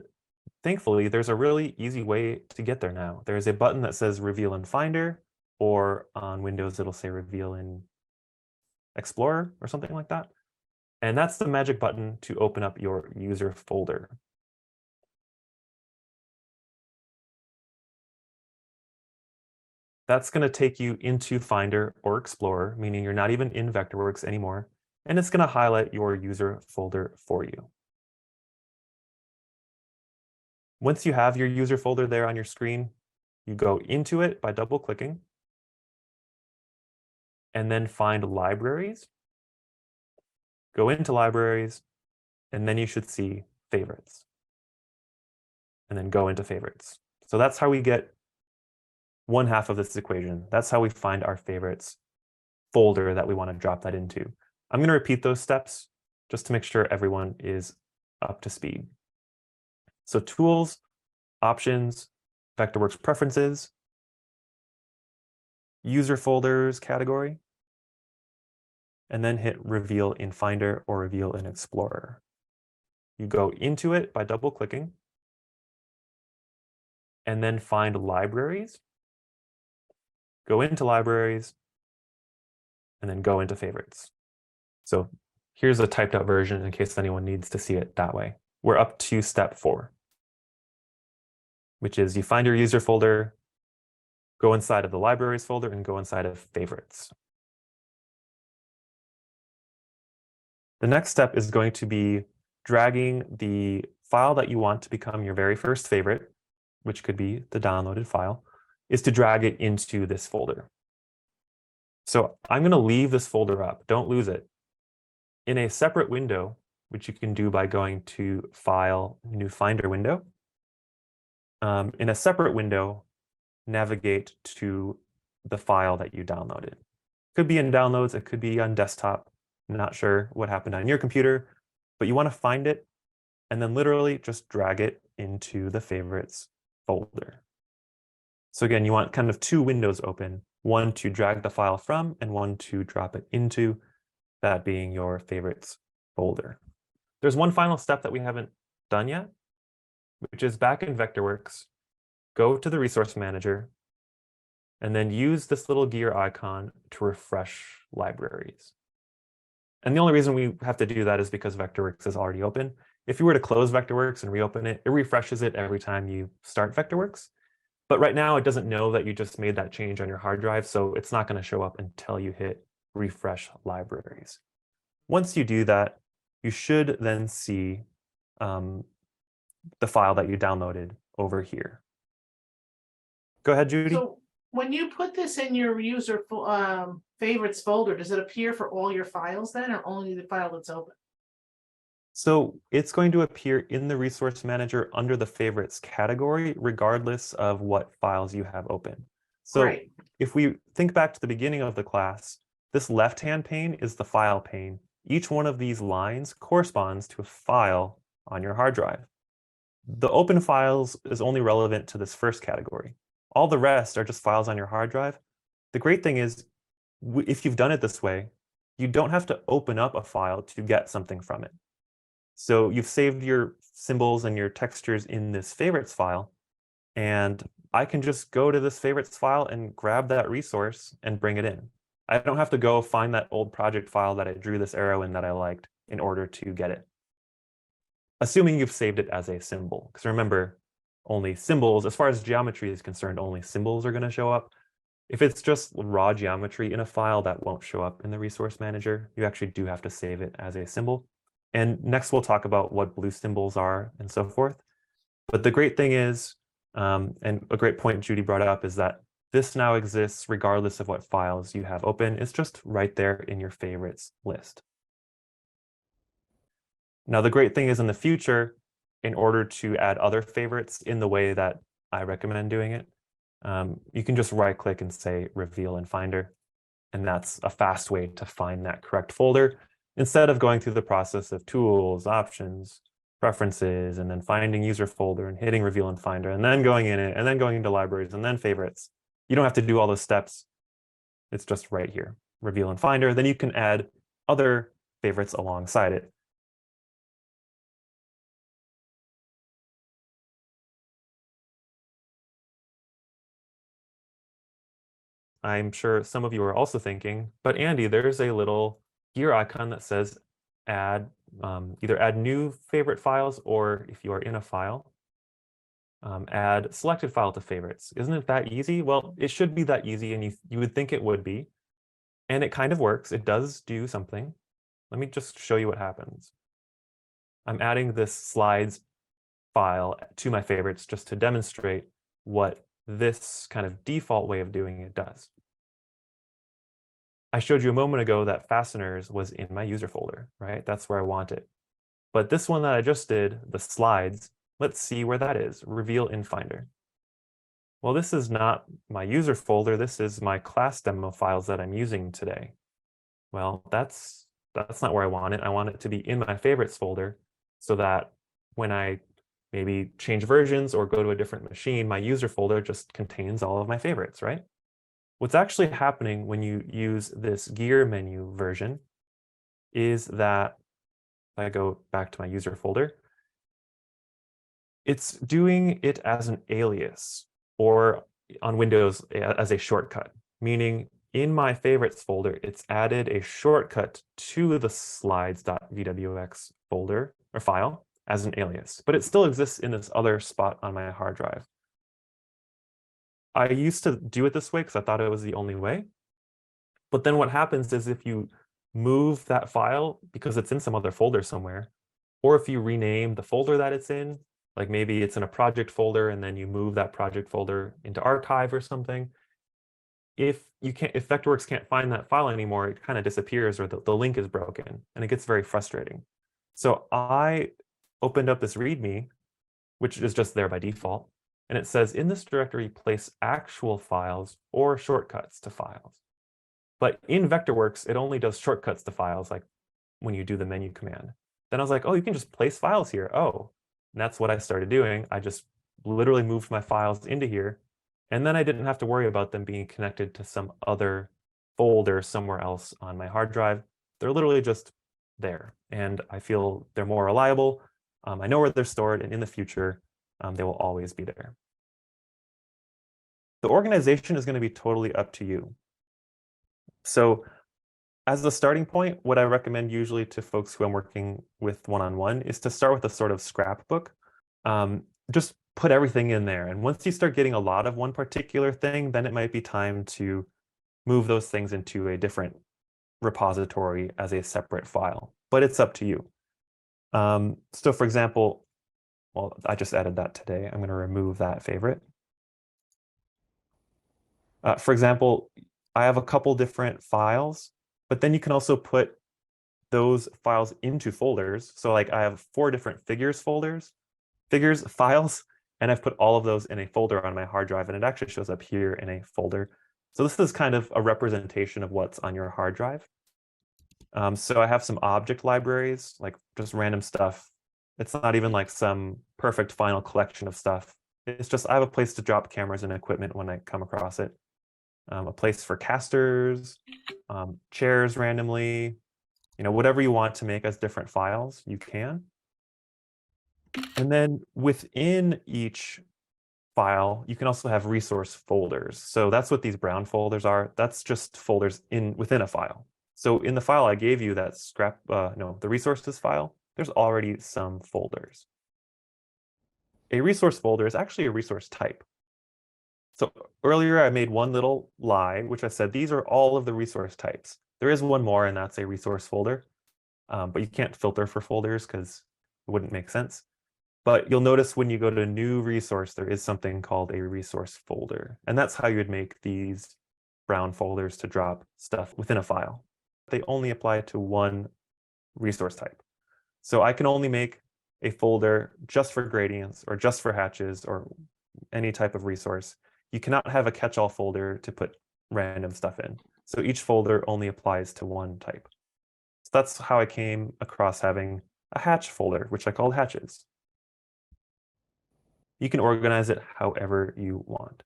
thankfully, there's a really easy way to get there now. There's a button that says Reveal in Finder, or on Windows, it'll say Reveal in Explorer or something like that. And that's the magic button to open up your user folder. That's going to take you into Finder or Explorer, meaning you're not even in Vectorworks anymore. And it's going to highlight your user folder for you. Once you have your user folder there on your screen, you go into it by double-clicking, and then find Libraries. Go into Libraries, and then you should see Favorites. And then go into Favorites. So that's how we get one half of this equation. That's how we find our favorites folder that we want to drop that into. I'm going to repeat those steps just to make sure everyone is up to speed. So Tools, Options, Vectorworks Preferences, User Folders category, and then hit Reveal in Finder or Reveal in Explorer. You go into it by double-clicking, and then find Libraries, go into Libraries, and then go into Favorites. So here's a typed out version in case anyone needs to see it that way. We're up to step 4, which is you find your user folder, go inside of the Libraries folder, and go inside of Favorites. The next step is going to be dragging the file that you want to become your very first favorite, which could be the downloaded file, is to drag it into this folder. So I'm going to leave this folder up. Don't lose it. In a separate window, which you can do by going to File, New Finder window, in a separate window, navigate to the file that you downloaded. Could be in Downloads, it could be on desktop. I'm not sure what happened on your computer, but you want to find it and then literally just drag it into the Favorites folder. So again, you want kind of 2 windows open, one to drag the file from and one to drop it into, that being your Favorites folder. There's one final step that we haven't done yet, which is back in Vectorworks, go to the Resource Manager, and then use this little gear icon to refresh libraries. And the only reason we have to do that is because Vectorworks is already open. If you were to close Vectorworks and reopen it, it refreshes it every time you start Vectorworks. But right now, it doesn't know that you just made that change on your hard drive, so it's not going to show up until you hit Refresh Libraries. Once you do that, you should then see the file that you downloaded over here. Go ahead, Judy. So when you put this in your user favorites folder, does it appear for all your files then, or only the file that's open? So it's going to appear in the Resource Manager under the Favorites category, regardless of what files you have open. So Great. If we think back to the beginning of the class, this left-hand pane is the file pane. Each one of these lines corresponds to a file on your hard drive. The open files is only relevant to this first category. All the rest are just files on your hard drive. The great thing is, if you've done it this way, you don't have to open up a file to get something from it. So you've saved your symbols and your textures in this favorites file, and I can just go to this favorites file and grab that resource and bring it in. I don't have to go find that old project file that I drew this arrow in that I liked in order to get it. Assuming you've saved it as a symbol, because remember, only symbols, as far as geometry is concerned, only symbols are going to show up. If it's just raw geometry in a file, that won't show up in the resource manager. You actually do have to save it as a symbol. And next we'll talk about what blue symbols are and so forth. But the great thing is, and a great point Judy brought up, is that this now exists regardless of what files you have open. It's just right there in your favorites list. Now, the great thing is in the future, in order to add other favorites in the way that I recommend doing it, you can just right click and say reveal in Finder. And that's a fast way to find that correct folder instead of going through the process of tools, options, preferences, and then finding user folder and hitting reveal in Finder and then going in it and then going into libraries and then favorites. You don't have to do all those steps. It's just right here, reveal in Finder. Then you can add other favorites alongside it. I'm sure some of you are also thinking, but Andy, there's a little gear icon that says add, either add new favorite files, or if you are in a file, add selected file to favorites. Isn't it that easy? Well, it should be that easy, and you would think it would be. And it kind of works. It does do something. Let me just show you what happens. I'm adding this slides file to my favorites just to demonstrate what this kind of default way of doing it does. I showed you a moment ago that fasteners was in my user folder, right? That's where I want it. But this one that I just did, the slides, let's see where that is, reveal in Finder. Well, this is not my user folder. This is my class demo files that I'm using today. Well, that's not where I want it. I want it to be in my favorites folder so that when I maybe change versions or go to a different machine, my user folder just contains all of my favorites, right? What's actually happening when you use this gear menu version is that if I go back to my user folder, it's doing it as an alias or on Windows as a shortcut, meaning in my favorites folder, it's added a shortcut to the slides.vwx folder or file as an alias, but it still exists in this other spot on my hard drive. I used to do it this way because I thought it was the only way. But then what happens is if you move that file because it's in some other folder somewhere, or if you rename the folder that it's in, like maybe it's in a project folder and then you move that project folder into archive or something, if Vectorworks can't find that file anymore, it kind of disappears or the link is broken and it gets very frustrating. So I opened up this README, which is just there by default. And it says in this directory, place actual files or shortcuts to files. But in Vectorworks, it only does shortcuts to files, like when you do the menu command. Then I was like, oh, you can just place files here. Oh, and that's what I started doing. I just literally moved my files into here. And then I didn't have to worry about them being connected to some other folder somewhere else on my hard drive. They're literally just there. And I feel they're more reliable. I know where they're stored, and in the future, they will always be there. The organization is going to be totally up to you. So as a starting point, what I recommend usually to folks who I'm working with one-on-one is to start with a sort of scrapbook. Just put everything in there. And once you start getting a lot of one particular thing, then it might be time to move those things into a different repository as a separate file. But it's up to you. So for example, well, I just added that today. I'm going to remove that favorite. For example, I have a couple different files, but then you can also put those files into folders. So like I have 4 different figures files, and I've put all of those in a folder on my hard drive, and it actually shows up here in a folder. So this is kind of a representation of what's on your hard drive. So I have some object libraries, like just random stuff. It's not even like some perfect final collection of stuff. It's just I have a place to drop cameras and equipment when I come across it. A place for casters, chairs randomly, whatever you want to make as different files, you can. And then within each file, you can also have resource folders. So that's what these brown folders are. That's just folders within a file. So in the file I gave you, that the resources file, there's already some folders. A resource folder is actually a resource type. So earlier I made one little lie, which I said, these are all of the resource types. There is one more, and that's a resource folder. But you can't filter for folders because it wouldn't make sense. But you'll notice when you go to new resource, there is something called a resource folder. And that's how you would make these brown folders to drop stuff within a file. They only apply to one resource type. So I can only make a folder just for gradients or just for hatches or any type of resource. You cannot have a catch-all folder to put random stuff in. So each folder only applies to one type. So that's how I came across having a hatch folder, which I called hatches. You can organize it however you want.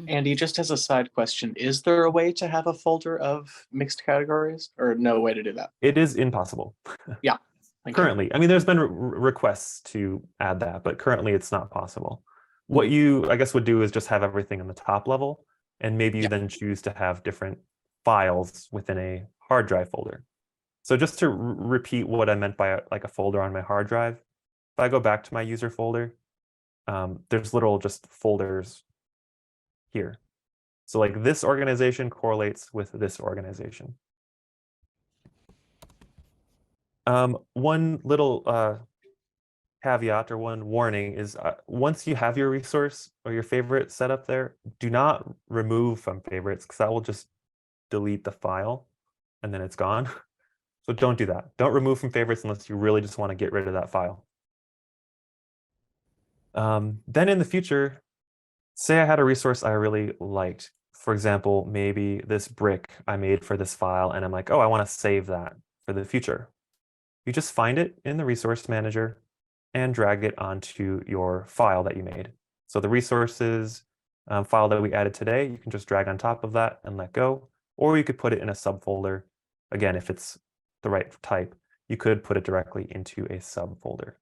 Andy, just as a side question, is there a way to have a folder of mixed categories or no way to do that? It is impossible. Yeah. Thank Currently, I mean, there's been requests to add that, but currently it's not possible. What you, I guess, would do is just have everything in the top level, and maybe you then choose to have different files within a hard drive folder. So just to repeat what I meant by like a folder on my hard drive, if I go back to my user folder, there's little just folders here. So like this organization correlates with this organization. One little caveat or one warning is once you have your resource or your favorite set up there, do not remove from favorites because that will just delete the file and then it's gone. So don't do that. Don't remove from favorites unless you really just want to get rid of that file. Then in the future, say I had a resource I really liked. For example, maybe this brick I made for this file, and I'm like, oh, I want to save that for the future. You just find it in the resource manager and drag it onto your file that you made. So the resources file that we added today, you can just drag on top of that and let go, or you could put it in a subfolder. Again, if it's the right type, you could put it directly into a subfolder.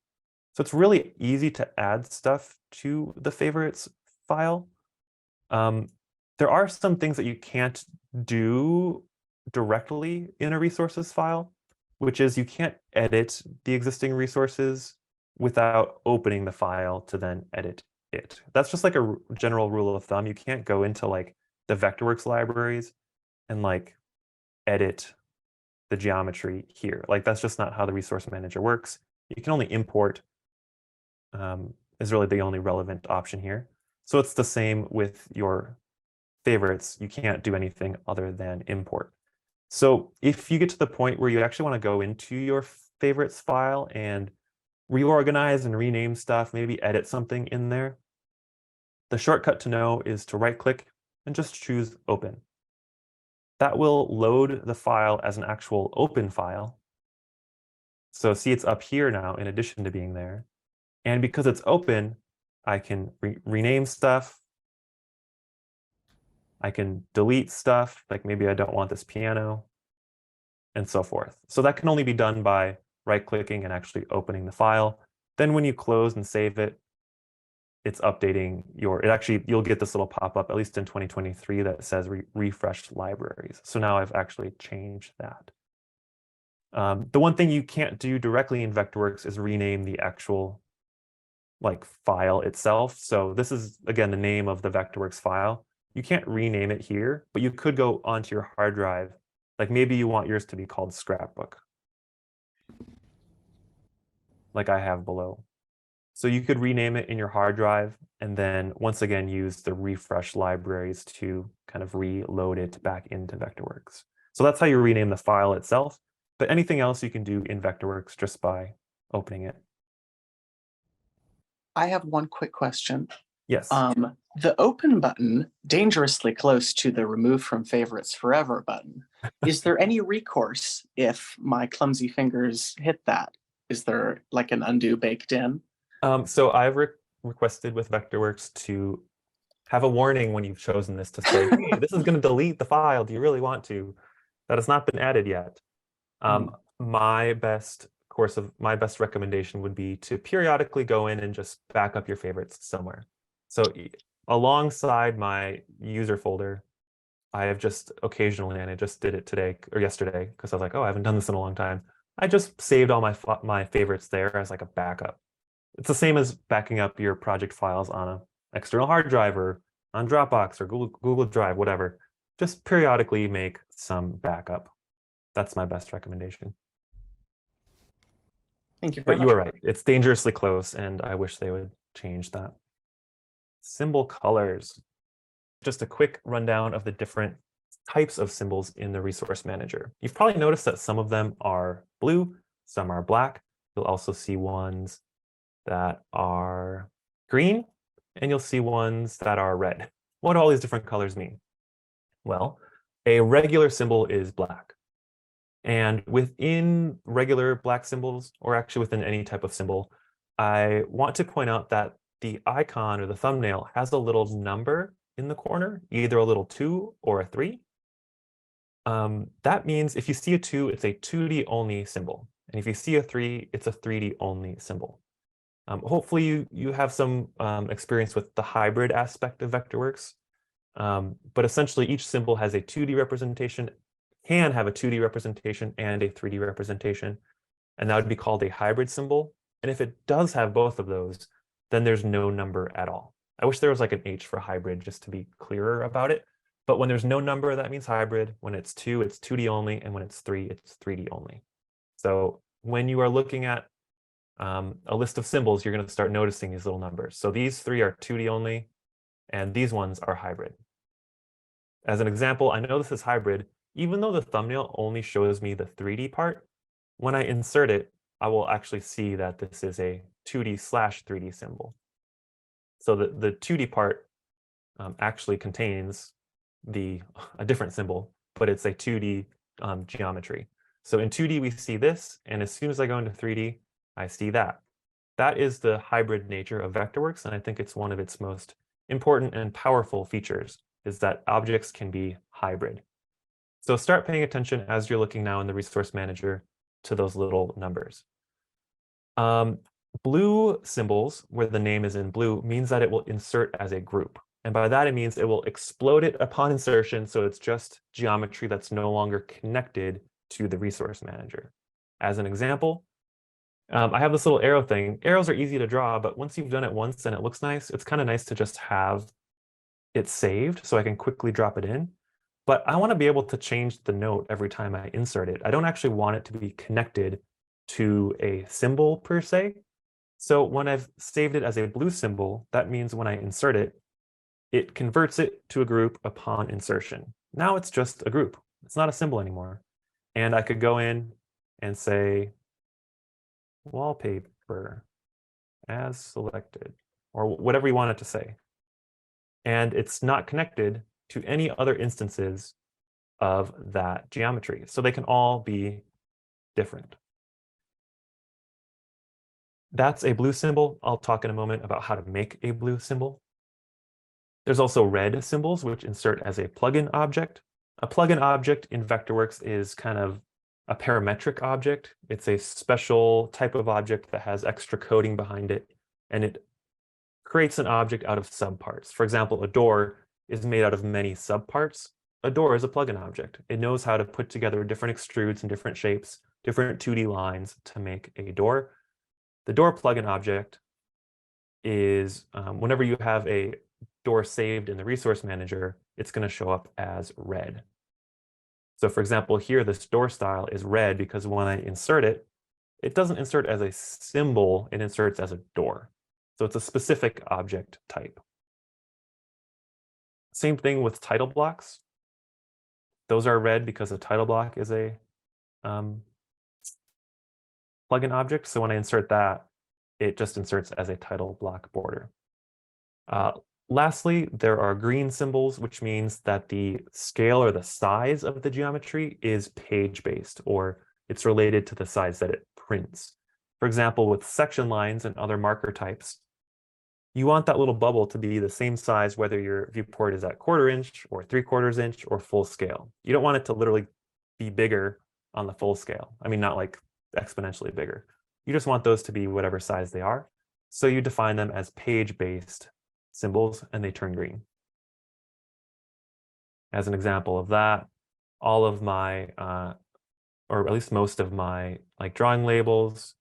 So it's really easy to add stuff to the favorites file. There are some things that you can't do directly in a resources file, which is you can't edit the existing resources without opening the file to then edit it. That's just like a general rule of thumb. You can't go into like the Vectorworks libraries and like edit the geometry here. Like that's just not how the resource manager works. You can only import is really the only relevant option here. So it's the same with your favorites. You can't do anything other than import. So if you get to the point where you actually want to go into your favorites file and reorganize and rename stuff, maybe edit something in there, the shortcut to know is to right click and just choose open. That will load the file as an actual open file. So see, it's up here now in addition to being there. And because it's open, I can rename stuff. I can delete stuff, like maybe I don't want this piano, and so forth. So that can only be done by right-clicking and actually opening the file. Then when you close and save it, it's updating you'll get this little pop-up, at least in 2023, that says refresh libraries. So now I've actually changed that. The one thing you can't do directly in Vectorworks is rename the actual like file itself. So this is, again, the name of the Vectorworks file. You can't rename it here, but you could go onto your hard drive. Like maybe you want yours to be called Scrapbook, like I have below. So you could rename it in your hard drive and then once again use the refresh libraries to kind of reload it back into Vectorworks. So that's how you rename the file itself, but anything else you can do in Vectorworks just by opening it. I have one quick question. Yes. The open button, dangerously close to the remove from favorites forever button. Is there any recourse if my clumsy fingers hit that? Is there like an undo baked in? So I've requested with Vectorworks to have a warning when you've chosen this to say, hey, this is going to delete the file. Do you really want to? That has not been added yet. My best recommendation would be to periodically go in and just back up your favorites somewhere. So alongside my user folder, I have just occasionally, and I just did it today or yesterday because I was like, oh, I haven't done this in a long time. I just saved all my favorites there as like a backup. It's the same as backing up your project files on an external hard drive or on Dropbox or Google Drive, whatever. Just periodically make some backup. That's my best recommendation. Thank you very But much. you were right. It's dangerously close, and I wish they would change that. Symbol colors. Just a quick rundown of the different types of symbols in the resource manager. You've probably noticed that some of them are blue, some are black. You'll also see ones that are green, and you'll see ones that are red. What do all these different colors mean? Well, a regular symbol is black. And within regular black symbols, or actually within any type of symbol, I want to point out that the icon or the thumbnail has a little number in the corner, either a little 2 or a 3. That means if you see a 2, it's a 2D only symbol. And if you see a 3, it's a 3D only symbol. Hopefully you have some experience with the hybrid aspect of Vectorworks. But essentially each symbol has a 2D representation, can have a 2D representation and a 3D representation. And that would be called a hybrid symbol. And if it does have both of those, then there's no number at all. I wish there was like an H for hybrid just to be clearer about it. But when there's no number, that means hybrid. When it's 2, it's 2D only. And when it's 3, it's 3D only. So when you are looking at a list of symbols, you're going to start noticing these little numbers. So these 3 are 2D only, and these ones are hybrid. As an example, I know this is hybrid. Even though the thumbnail only shows me the 3D part, when I insert it, I will actually see that this is a 2D/3D symbol. So the 2D part actually contains a different symbol, but it's a 2D geometry. So in 2D, we see this, and as soon as I go into 3D, I see that. That is the hybrid nature of Vectorworks, and I think it's one of its most important and powerful features, is that objects can be hybrid. So start paying attention as you're looking now in the resource manager to those little numbers. Blue symbols, where the name is in blue, means that it will insert as a group. And by that, it means it will explode it upon insertion, so it's just geometry that's no longer connected to the resource manager. As an example, I have this little arrow thing. Arrows are easy to draw, but once you've done it once and it looks nice, it's kind of nice to just have it saved so I can quickly drop it in. But I want to be able to change the note every time I insert it. I don't actually want it to be connected to a symbol per se. So when I've saved it as a blue symbol, that means when I insert it, it converts it to a group upon insertion. Now it's just a group. It's not a symbol anymore. And I could go in and say wallpaper as selected, or whatever you want it to say. And it's not connected to any other instances of that geometry. So they can all be different. That's a blue symbol. I'll talk in a moment about how to make a blue symbol. There's also red symbols, which insert as a plugin object. A plugin object in Vectorworks is kind of a parametric object. It's a special type of object that has extra coding behind it, and it creates an object out of subparts. For example, a door is made out of many subparts. A door is a plugin object. It knows how to put together different extrudes and different shapes, different 2D lines to make a door. The door plugin object is, whenever you have a door saved in the resource manager, it's going to show up as red. So for example, here, this door style is red because when I insert it, it doesn't insert as a symbol, it inserts as a door. So it's a specific object type. Same thing with title blocks. Those are red because a title block is a plugin object. So when I insert that, it just inserts as a title block border. Lastly, there are green symbols, which means that the scale or the size of the geometry is page-based, or it's related to the size that it prints. For example, with section lines and other marker types, you want that little bubble to be the same size whether your viewport is at 1/4 inch or 3/4 inch or full scale. You don't want it to literally be bigger on the full scale. I mean, not like exponentially bigger. You just want those to be whatever size they are. So you define them as page-based symbols, and they turn green. As an example of that, all of my, or at least most of my like drawing labels,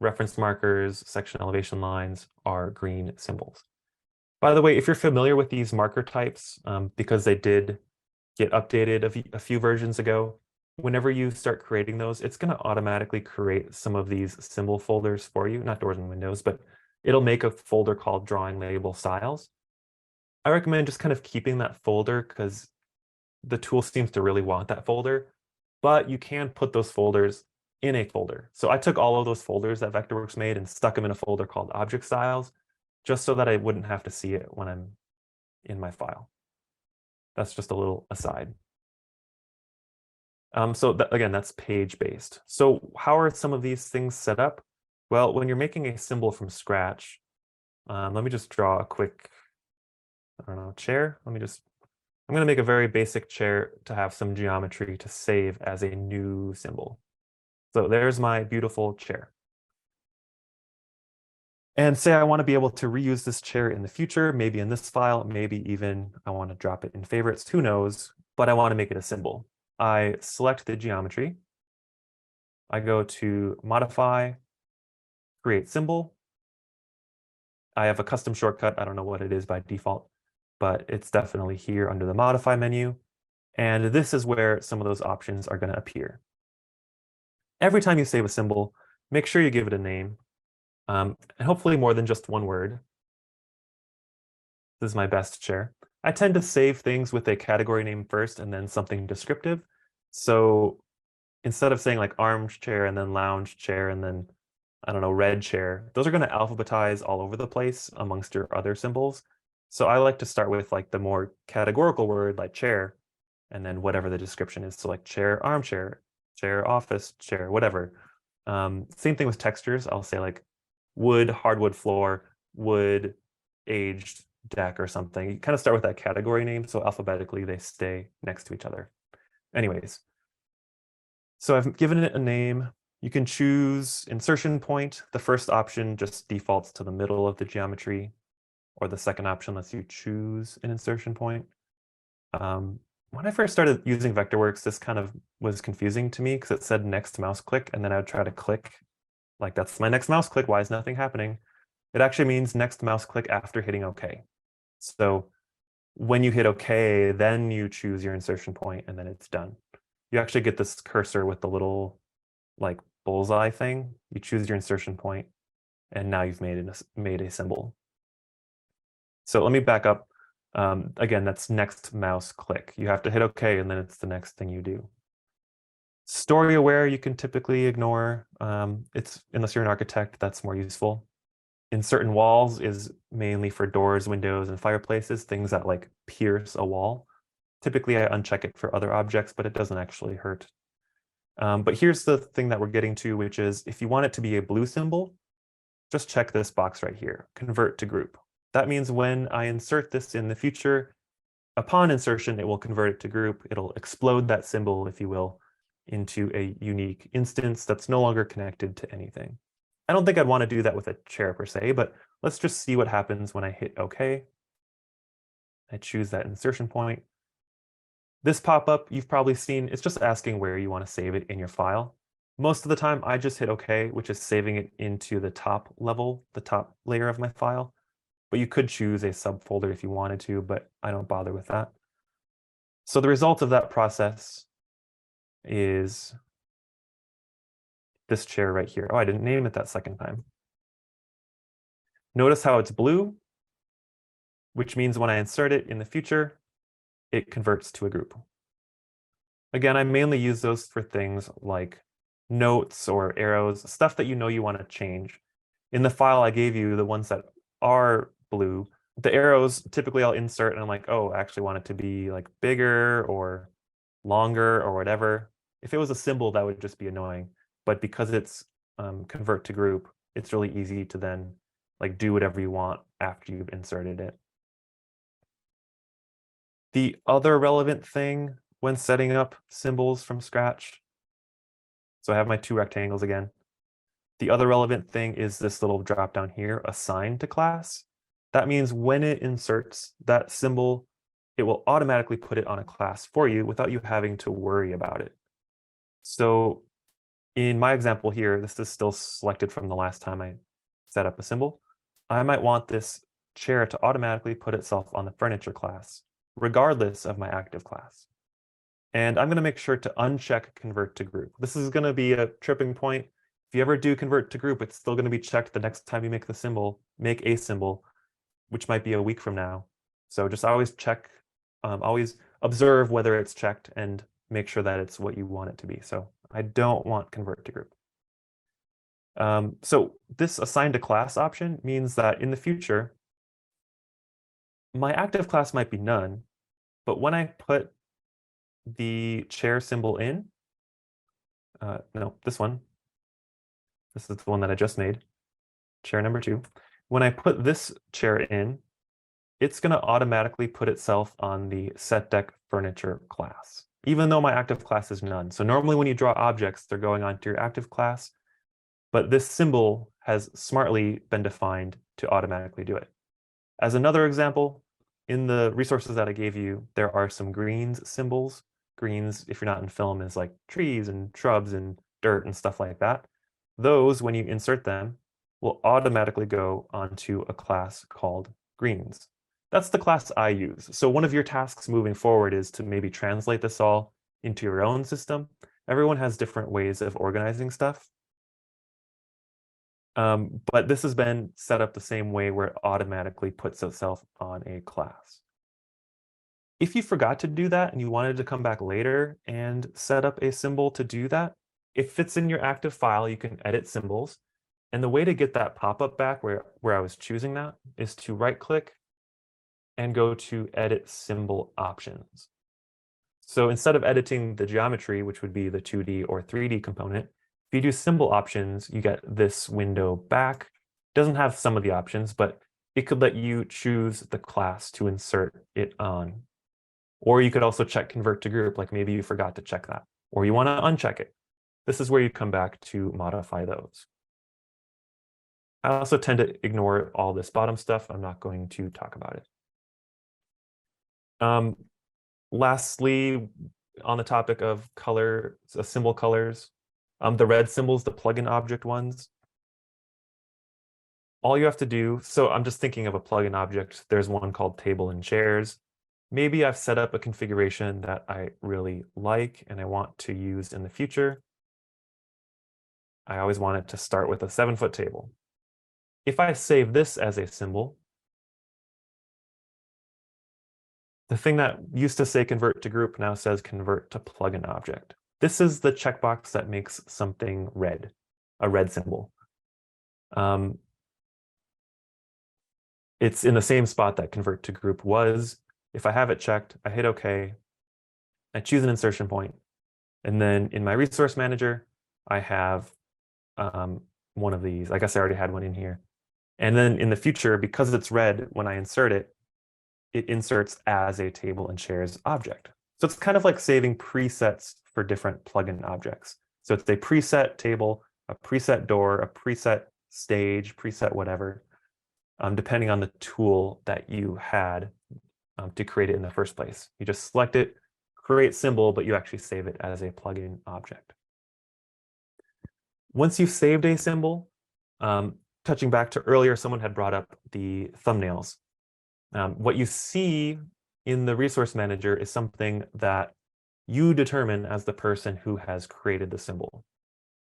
reference markers, section elevation lines are green symbols. By the way, if you're familiar with these marker types, because they did get updated a few versions ago, whenever you start creating those, it's going to automatically create some of these symbol folders for you, not doors and windows, but it'll make a folder called drawing label styles. I recommend just kind of keeping that folder because the tool seems to really want that folder, but you can put those folders in a folder. So I took all of those folders that Vectorworks made and stuck them in a folder called object styles, just so that I wouldn't have to see it when I'm in my file. That's just a little aside. Again, that's page-based. So how are some of these things set up? Well, when you're making a symbol from scratch, let me just draw a quick, I don't know, chair. I'm going to make a very basic chair to have some geometry to save as a new symbol. So there's my beautiful chair. And say I want to be able to reuse this chair in the future, maybe in this file, maybe even I want to drop it in favorites, who knows, but I want to make it a symbol. I select the geometry. I go to Modify, Create Symbol. I have a custom shortcut. I don't know what it is by default, but it's definitely here under the Modify menu. And this is where some of those options are going to appear. Every time you save a symbol, make sure you give it a name. And hopefully more than just one word. This is my best chair. I tend to save things with a category name first and then something descriptive. So instead of saying like armchair and then lounge chair and then, I don't know, red chair, those are going to alphabetize all over the place amongst your other symbols. So I like to start with like the more categorical word like chair, and then whatever the description is. So like chair, armchair, chair, office, chair, whatever. Same thing with textures. I'll say like wood, hardwood floor, wood, aged deck or something. You kind of start with that category name, so alphabetically they stay next to each other. Anyways, so I've given it a name. You can choose insertion point. The first option just defaults to the middle of the geometry, or the second option lets you choose an insertion point. When I first started using Vectorworks, this kind of was confusing to me because it said next mouse click, and then I would try to click like that's my next mouse click. Why is nothing happening? It actually means next mouse click after hitting OK. So when you hit OK, then you choose your insertion point and then it's done. You actually get this cursor with the little like bullseye thing. You choose your insertion point and now you've made a symbol. So let me back up. Again, that's next mouse click. You have to hit OK and then it's the next thing you do. Story aware, you can typically ignore. It's unless you're an architect, that's more useful. Insert in walls is mainly for doors, windows, and fireplaces, things that like pierce a wall. Typically, I uncheck it for other objects, but it doesn't actually hurt. But here's the thing that we're getting to, which is if you want it to be a blue symbol, just check this box right here, convert to group. That means when I insert this in the future, upon insertion, it will convert it to group. It'll explode that symbol, if you will, into a unique instance that's no longer connected to anything. I don't think I'd want to do that with a chair per se, but let's just see what happens when I hit OK. I choose that insertion point. This pop-up you've probably seen, it's just asking where you want to save it in your file. Most of the time I just hit OK, which is saving it into the top level, the top layer of my file. But you could choose a subfolder if you wanted to, but I don't bother with that. So the result of that process is this chair right here. Oh, I didn't name it that second time. Notice how it's blue, which means when I insert it in the future, it converts to a group. Again, I mainly use those for things like notes or arrows, stuff that you know you want to change. In the file I gave you, the ones that are blue, the arrows, typically I'll insert and I'm like, oh, I actually want it to be like bigger or longer or whatever. If it was a symbol, that would just be annoying. But because it's convert to group, it's really easy to then like do whatever you want after you've inserted it. The other relevant thing when setting up symbols from scratch, so I have my two rectangles again. The other relevant thing is this little drop down here, assign to class. That means when it inserts that symbol, it will automatically put it on a class for you without you having to worry about it. So in my example here, this is still selected from the last time I set up a symbol. I might want this chair to automatically put itself on the furniture class, regardless of my active class. And I'm going to make sure to uncheck convert to group. This is going to be a tripping point. If you ever do convert to group, it's still going to be checked the next time you make a symbol, which might be a week from now. So just always check, always observe whether it's checked and make sure that it's what you want it to be. So I don't want convert to group. So this assigned to class option means that in the future, my active class might be none, but when I put the chair symbol in, no, this one, this is the one that I just made, chair number 2. When I put this chair in, it's going to automatically put itself on the set deck furniture class, even though my active class is none. So normally when you draw objects, they're going onto your active class, but this symbol has smartly been defined to automatically do it. As another example, in the resources that I gave you, there are some greens symbols. Greens, if you're not in film, is like trees and shrubs and dirt and stuff like that. Those, when you insert them, will automatically go onto a class called greens. That's the class I use. So one of your tasks moving forward is to maybe translate this all into your own system. Everyone has different ways of organizing stuff. But this has been set up the same way where it automatically puts itself on a class. If you forgot to do that and you wanted to come back later and set up a symbol to do that, if it's in your active file, you can edit symbols. And the way to get that pop-up back where I was choosing that is to right-click and go to Edit Symbol Options. So instead of editing the geometry, which would be the 2D or 3D component, if you do Symbol Options, you get this window back. It doesn't have some of the options, but it could let you choose the class to insert it on. Or you could also check Convert to Group, like maybe you forgot to check that, or you want to uncheck it. This is where you come back to modify those. I also tend to ignore all this bottom stuff. I'm not going to talk about it. Lastly, on the topic of color, symbol colors, the red symbols, the plugin object ones, all you have to do, so I'm just thinking of a plugin object. There's one called Table and Chairs. Maybe I've set up a configuration that I really like and I want to use in the future. I always want it to start with a 7-foot table. If I save this as a symbol, the thing that used to say convert to group now says convert to plugin object. This is the checkbox that makes something red, a red symbol. It's in the same spot that convert to group was. If I have it checked, I hit OK, I choose an insertion point, and then in my resource manager, I have one of these. I guess I already had one in here. And then in the future, because it's red, when I insert it, it inserts as a table and chairs object. So it's kind of like saving presets for different plugin objects. So it's a preset table, a preset door, a preset stage, preset whatever, depending on the tool that you had to create it in the first place. You just select it, create symbol, but you actually save it as a plugin object. Once you've saved a symbol, touching back to earlier, someone had brought up the thumbnails. What you see in the resource manager is something that you determine as the person who has created the symbol.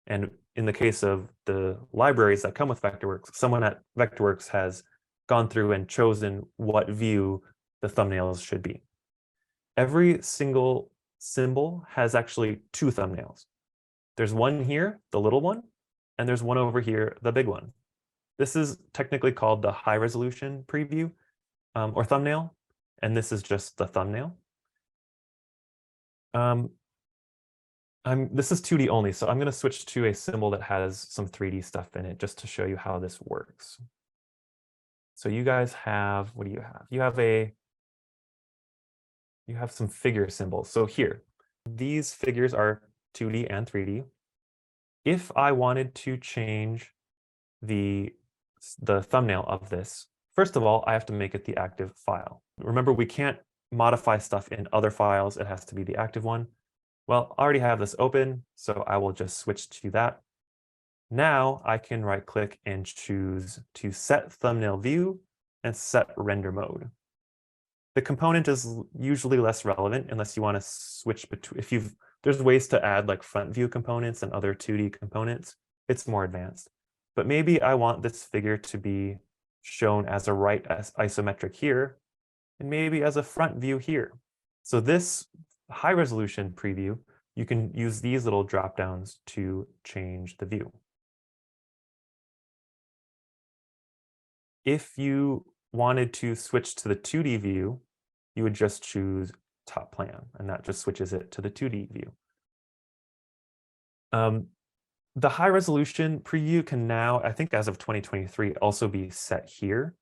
And in the case of the libraries that come with Vectorworks, someone at Vectorworks has gone through and chosen what view the thumbnails should be. Every single symbol has actually 2 thumbnails. There's one here, the little one, and there's one over here, the big one. This is technically called the high resolution preview or thumbnail, and this is just the thumbnail. This is 2D only, so I'm going to switch to a symbol that has some 3D stuff in it just to show you how this works. So you guys have, what do you have? You have some figure symbols. So here, these figures are 2D and 3D. If I wanted to change the thumbnail of this, first of all, I have to make it the active file. Remember, we can't modify stuff in other files. It has to be the active one. Well, I already have this open, so I will just switch to that. Now I can right-click and choose to set thumbnail view and set render mode. The component is usually less relevant unless you want to switch between, there's ways to add like front view components and other 2D components. It's more advanced. But maybe I want this figure to be shown as a right isometric here, and maybe as a front view here. So this high resolution preview, you can use these little drop downs to change the view. If you wanted to switch to the 2D view, you would just choose top plan, and that just switches it to the 2D view. The high resolution preview can now, I think as of 2023, also be set here.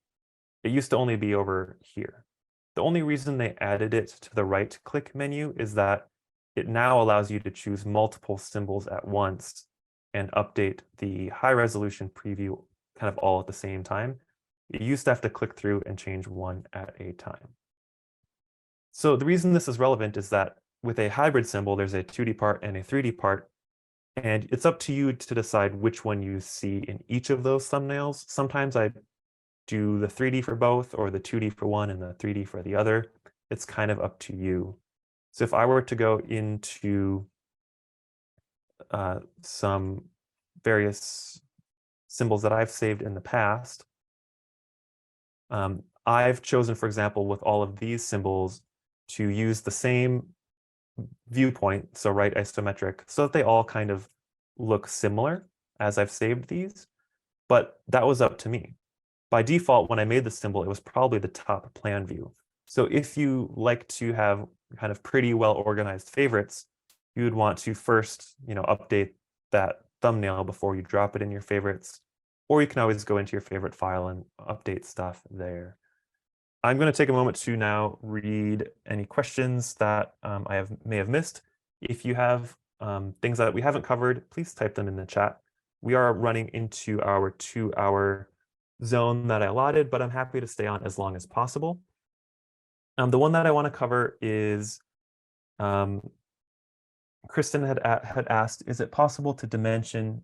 It used to only be over here. The only reason they added it to the right click menu is that it now allows you to choose multiple symbols at once and update the high resolution preview kind of all at the same time. You used to have to click through and change one at a time. So the reason this is relevant is that with a hybrid symbol, there's a 2D part and a 3D part, and it's up to you to decide which one you see in each of those thumbnails. Sometimes I do the 3D for both, or the 2D for one and the 3D for the other. It's kind of up to you. So if I were to go into some various symbols that I've saved in the past, I've chosen, for example, with all of these symbols to use the same viewpoint, so right isometric, so that they all kind of look similar as I've saved these, but that was up to me. By default, when I made the symbol, it was probably the top plan view. So if you like to have kind of pretty well organized favorites, you would want to first, update that thumbnail before you drop it in your favorites, or you can always go into your favorite file and update stuff there. I'm going to take a moment to now read any questions that I may have missed. If you have things that we haven't covered, please type them in the chat. We are running into our 2-hour zone that I allotted, but I'm happy to stay on as long as possible. The one that I want to cover is, Kristen had asked, is it possible to dimension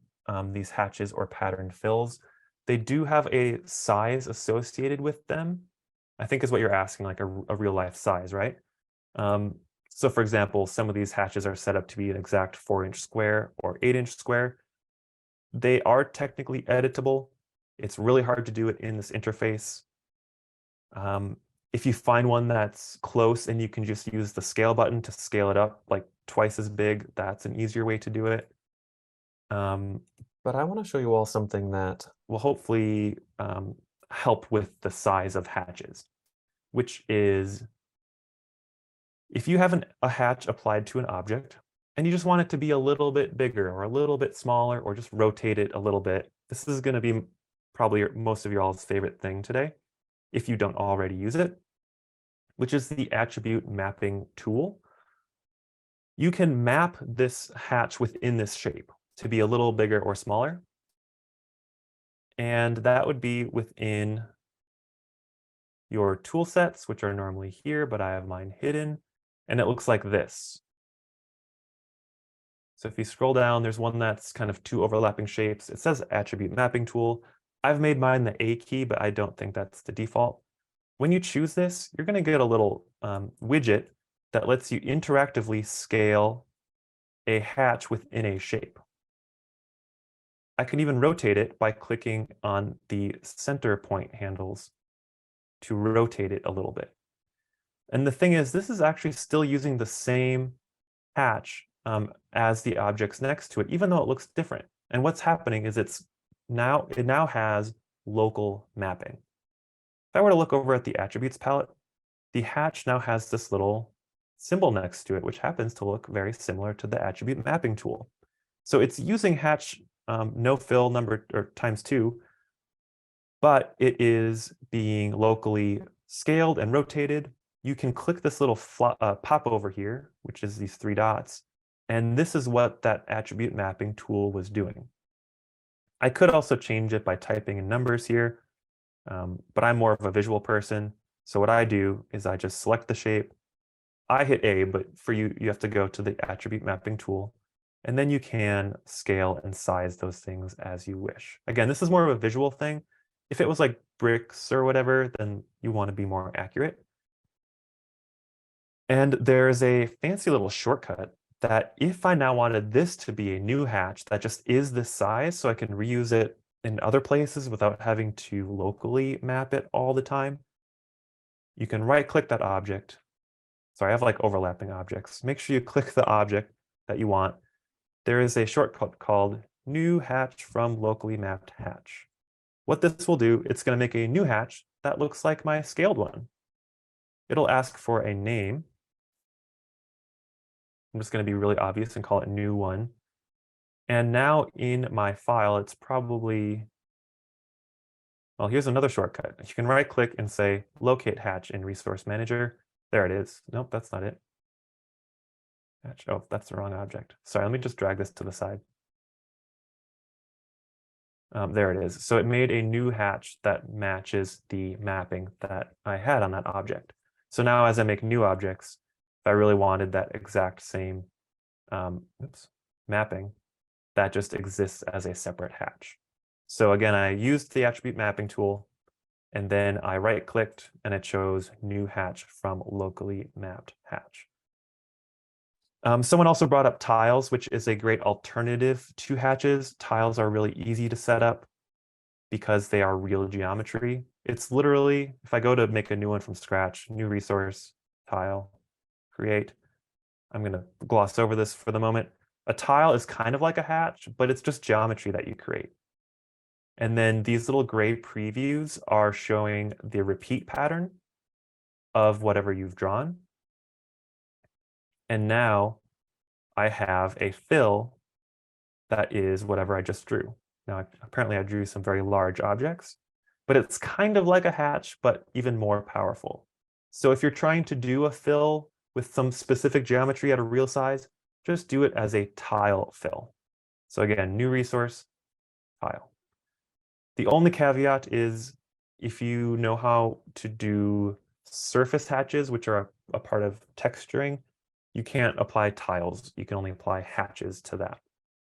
these hatches or pattern fills? They do have a size associated with them, I think is what you're asking, like a real life size, right? So for example, some of these hatches are set up to be an exact 4-inch square or 8-inch square. They are technically editable. It's really hard to do it in this interface. If you find one that's close and you can just use the scale button to scale it up like twice as big, that's an easier way to do it. But I want to show you all something that will hopefully help with the size of hatches, which is if you have a hatch applied to an object and you just want it to be a little bit bigger or a little bit smaller or just rotate it a little bit, this is going to be probably most of your all's favorite thing today, if you don't already use it, which is the attribute mapping tool. You can map this hatch within this shape to be a little bigger or smaller. And that would be within your tool sets, which are normally here, but I have mine hidden. And it looks like this. So if you scroll down, there's one that's kind of 2 overlapping shapes. It says attribute mapping tool. I've made mine the A key, but I don't think that's the default. When you choose this, you're going to get a little widget that lets you interactively scale a hatch within a shape. I can even rotate it by clicking on the center point handles to rotate it a little bit. And the thing is, this is actually still using the same hatch as the objects next to it, even though it looks different. And what's happening is it now has local mapping. If I were to look over at the attributes palette, the hatch now has this little symbol next to it, which happens to look very similar to the attribute mapping tool. So it's using hatch no fill number or ×2, but it is being locally scaled and rotated. You can click this little pop over here, which is these 3 dots, and this is what that attribute mapping tool was doing. I could also change it by typing in numbers here, but I'm more of a visual person. So what I do is I just select the shape. I hit A, but for you, you have to go to the attribute mapping tool, and then you can scale and size those things as you wish. Again, this is more of a visual thing. If it was like bricks or whatever, then you want to be more accurate. And there's a fancy little shortcut that if I now wanted this to be a new hatch that just is this size, so I can reuse it in other places without having to locally map it all the time, you can right click that object. Sorry, I have like overlapping objects. Make sure you click the object that you want. There is a shortcut called New Hatch from Locally Mapped Hatch. What this will do, it's going to make a new hatch that looks like my scaled one. It'll ask for a name. I'm just going to be really obvious and call it new one. And now in my file, it's probably, well, here's another shortcut. You can right click and say locate hatch in Resource Manager. There it is. Nope, that's not it. Hatch. Oh, that's the wrong object. Sorry, let me just drag this to the side. There it is. So it made a new hatch that matches the mapping that I had on that object. So now as I make new objects, if I really wanted that exact same mapping, that just exists as a separate hatch. So again, I used the attribute mapping tool, and then I right clicked and it shows new hatch from locally mapped hatch. Someone also brought up tiles, which is a great alternative to hatches. Tiles are really easy to set up because they are real geometry. It's literally, if I go to make a new one from scratch, new resource, tile, create, I'm going to gloss over this for the moment. A tile is kind of like a hatch, but it's just geometry that you create. And then these little gray previews are showing the repeat pattern of whatever you've drawn. And now I have a fill that is whatever I just drew. Now, apparently I drew some very large objects, but it's kind of like a hatch, but even more powerful. So if you're trying to do a fill with some specific geometry at a real size, just do it as a tile fill. So again, new resource, tile. The only caveat is if you know how to do surface hatches, which are a part of texturing, you can't apply tiles. You can only apply hatches to that.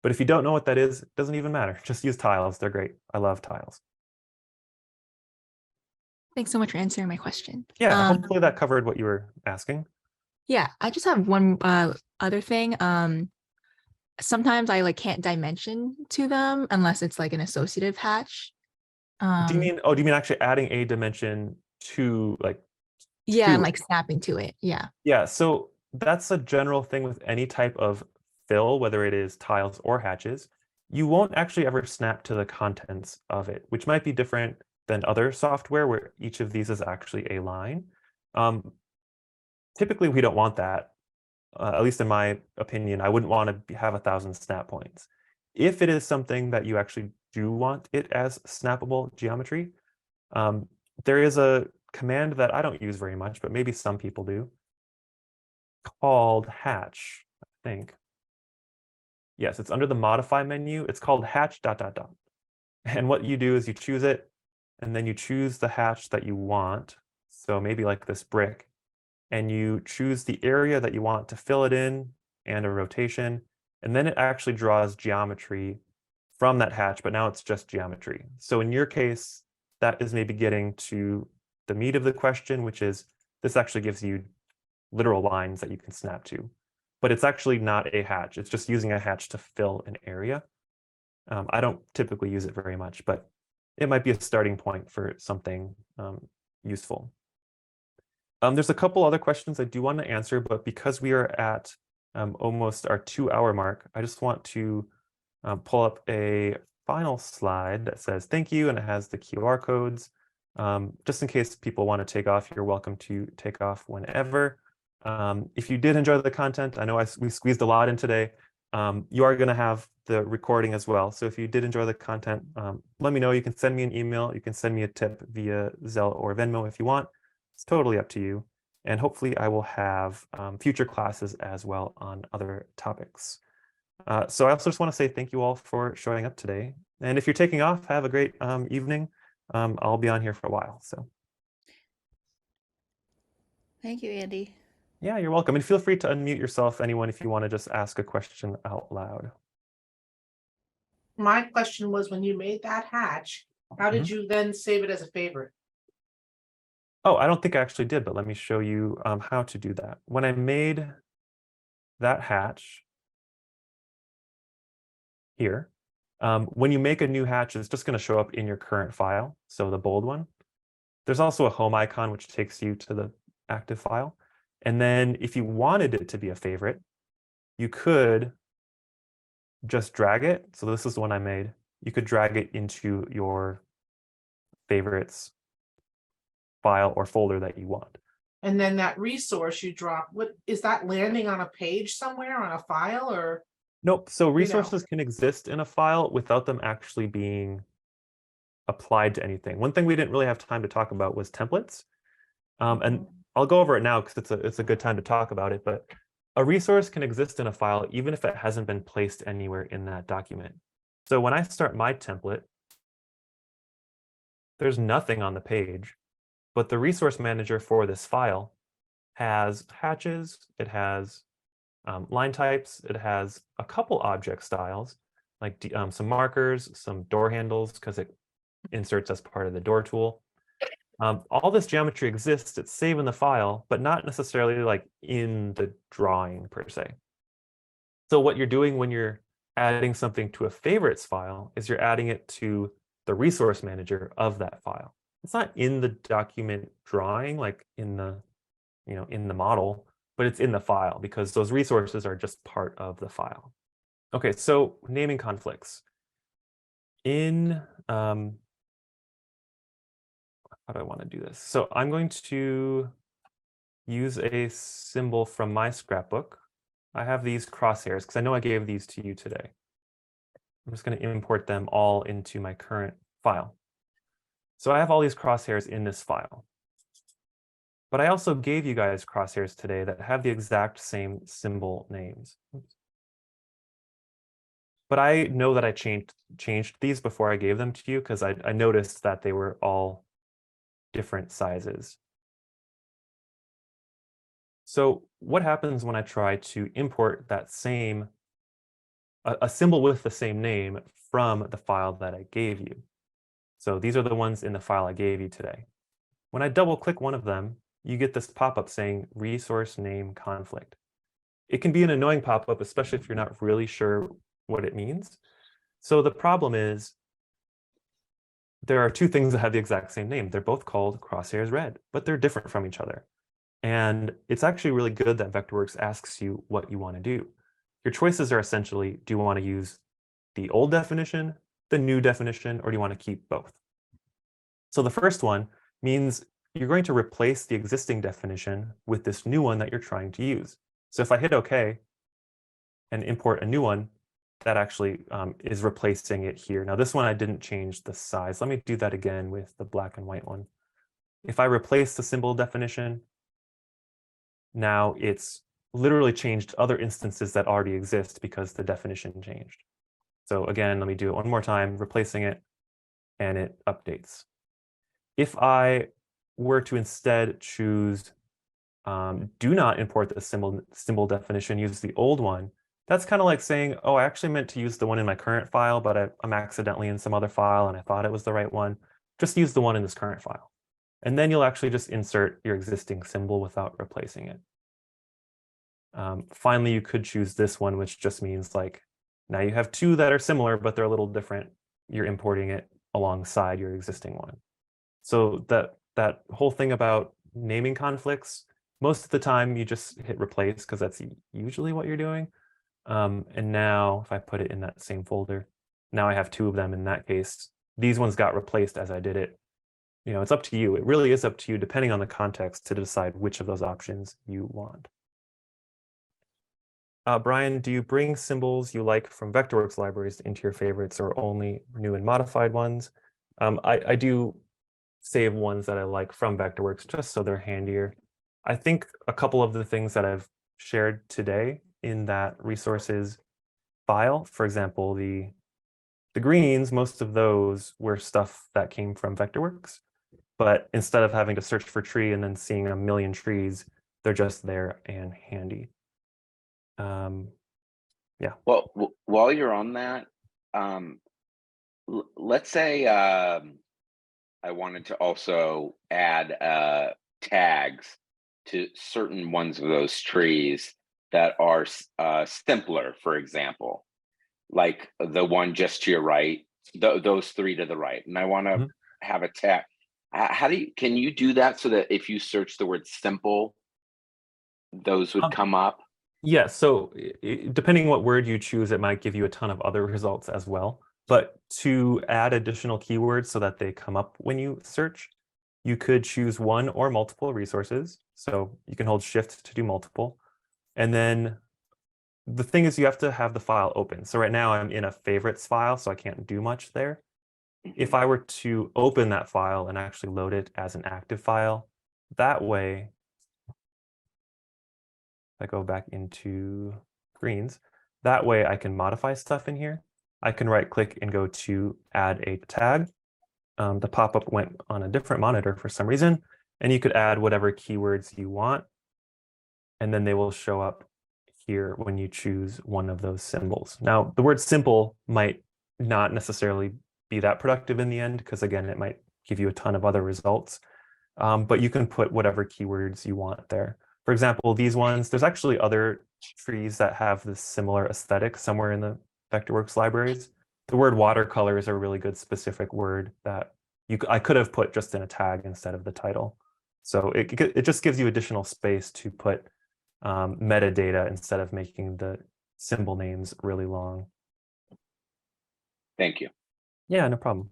But if you don't know what that is, it doesn't even matter. Just use tiles. They're great. I love tiles. Thanks so much for answering my question. Yeah, hopefully that covered what you were asking. Yeah, I just have one other thing. Sometimes I can't dimension to them unless it's like an associative hatch. Do you mean actually adding a dimension to yeah, and snapping to it. Yeah. Yeah, so that's a general thing with any type of fill, whether it is tiles or hatches. You won't actually ever snap to the contents of it, which might be different than other software where each of these is actually a line. Typically, we don't want that. At least in my opinion, I wouldn't want to have 1,000 snap points. If it is something that you actually do want it as snappable geometry, there is a command that I don't use very much, but maybe some people do, called hatch, I think. Yes, it's under the modify menu. It's called hatch ... And what you do is you choose it, and then you choose the hatch that you want. So maybe like this brick, and you choose the area that you want to fill it in and a rotation, and then it actually draws geometry from that hatch, but now it's just geometry. So in your case, that is maybe getting to the meat of the question, which is this actually gives you literal lines that you can snap to, but it's actually not a hatch. It's just using a hatch to fill an area. I don't typically use it very much, but it might be a starting point for something useful. There's a couple other questions I do want to answer, but because we are at almost our 2-hour mark, I just want to pull up a final slide that says thank you, and it has the QR codes. Just in case people want to take off, you're welcome to take off whenever. If you did enjoy the content, I know we squeezed a lot in today. You are going to have the recording as well. So if you did enjoy the content, let me know. You can send me an email. You can send me a tip via Zelle or Venmo if you want. It's totally up to you. And hopefully I will have future classes as well on other topics. So I also just want to say thank you all for showing up today. And if you're taking off, have a great evening. I'll be on here for a while. So thank you, Andy. Yeah, you're welcome. And feel free to unmute yourself, anyone, if you want to just ask a question out loud. My question was, when you made that hatch, How did you then save it as a favorite? Oh, I don't think I actually did, but let me show you how to do that. When I made that hatch here, when you make a new hatch, it's just going to show up in your current file, so the bold one. There's also a home icon, which takes you to the active file. And then if you wanted it to be a favorite, you could just drag it. So this is the one I made. You could drag it into your favorites file or folder that you want. And then that resource you drop, what is that landing on a page somewhere on a file or? Nope. So resources can exist in a file without them actually being applied to anything. One thing we didn't really have time to talk about was templates. And I'll go over it now because it's a good time to talk about it. But a resource can exist in a file even if it hasn't been placed anywhere in that document. So when I start my template, there's nothing on the page, but the resource manager for this file has hatches, it has line types, it has a couple object styles, like some markers, some door handles, because it inserts as part of the door tool. All this geometry exists, it's saved in the file, but not necessarily like in the drawing per se. So what you're doing when you're adding something to a favorites file is you're adding it to the resource manager of that file. It's not in the document drawing, like in the, in the model, but it's in the file because those resources are just part of the file. Okay, so naming conflicts. In, how do I want to do this? So I'm going to use a symbol from my scrapbook. I have these crosshairs because I know I gave these to you today. I'm just going to import them all into my current file. So I have all these crosshairs in this file. But I also gave you guys crosshairs today that have the exact same symbol names. But I know that I changed these before I gave them to you because I noticed that they were all different sizes. So what happens when I try to import that same, a symbol with the same name from the file that I gave you? So these are the ones in the file I gave you today. When I double click one of them, you get this pop-up saying resource name conflict. It can be an annoying pop-up, especially if you're not really sure what it means. So the problem is there are two things that have the exact same name. They're both called crosshairs red, but they're different from each other. And it's actually really good that Vectorworks asks you what you want to do. Your choices are essentially, do you want to use the old definition, the new definition, or do you want to keep both? So the first one means you're going to replace the existing definition with this new one that you're trying to use. So if I hit OK and import a new one, that actually is replacing it here. Now this one I didn't change the size. Let me do that again with the black and white one. If I replace the symbol definition, now it's literally changed other instances that already exist because the definition changed. So again, let me do it one more time, replacing it, and it updates. If I were to instead choose do not import the symbol definition, use the old one, that's kind of like saying, oh, I actually meant to use the one in my current file, but I'm accidentally in some other file and I thought it was the right one. Just use the one in this current file. And then you'll actually just insert your existing symbol without replacing it. Finally, you could choose this one, which just means like, now you have two that are similar, but they're a little different. You're importing it alongside your existing one. So that whole thing about naming conflicts, most of the time you just hit replace because that's usually what you're doing. And now if I put it in that same folder, now I have two of them in that case. These ones got replaced as I did it. It's up to you. It really is up to you, depending on the context, to decide which of those options you want. Brian, do you bring symbols you like from Vectorworks libraries into your favorites or only new and modified ones? I do save ones that I like from Vectorworks just so they're handier. I think a couple of the things that I've shared today in that resources file, for example, the greens, most of those were stuff that came from Vectorworks. But instead of having to search for tree and then seeing a million trees, they're just there and handy. Yeah. Well, while you're on that, let's say I wanted to also add tags to certain ones of those trees that are simpler, for example, like the one just to your right, those three to the right, and I want to Mhm. have a tag. How can you do that so that if you search the word simple, those would Um, come up? Yeah, so depending what word you choose, it might give you a ton of other results as well. But to add additional keywords so that they come up when you search, you could choose one or multiple resources. So you can hold Shift to do multiple. And then the thing is, you have to have the file open. So right now I'm in a favorites file, so I can't do much there. If I were to open that file and actually load it as an active file, that way, if I go back into greens, that way I can modify stuff in here. I can right click and go to add a tag. The pop-up went on a different monitor for some reason, and you could add whatever keywords you want, and then they will show up here when you choose one of those symbols. Now, the word simple might not necessarily be that productive in the end, because again, it might give you a ton of other results, but you can put whatever keywords you want there. For example, these ones, there's actually other trees that have this similar aesthetic somewhere in the Vectorworks libraries. The word watercolor is a really good specific word that I could have put just in a tag instead of the title. So it just gives you additional space to put metadata instead of making the symbol names really long. Thank you. Yeah, no problem.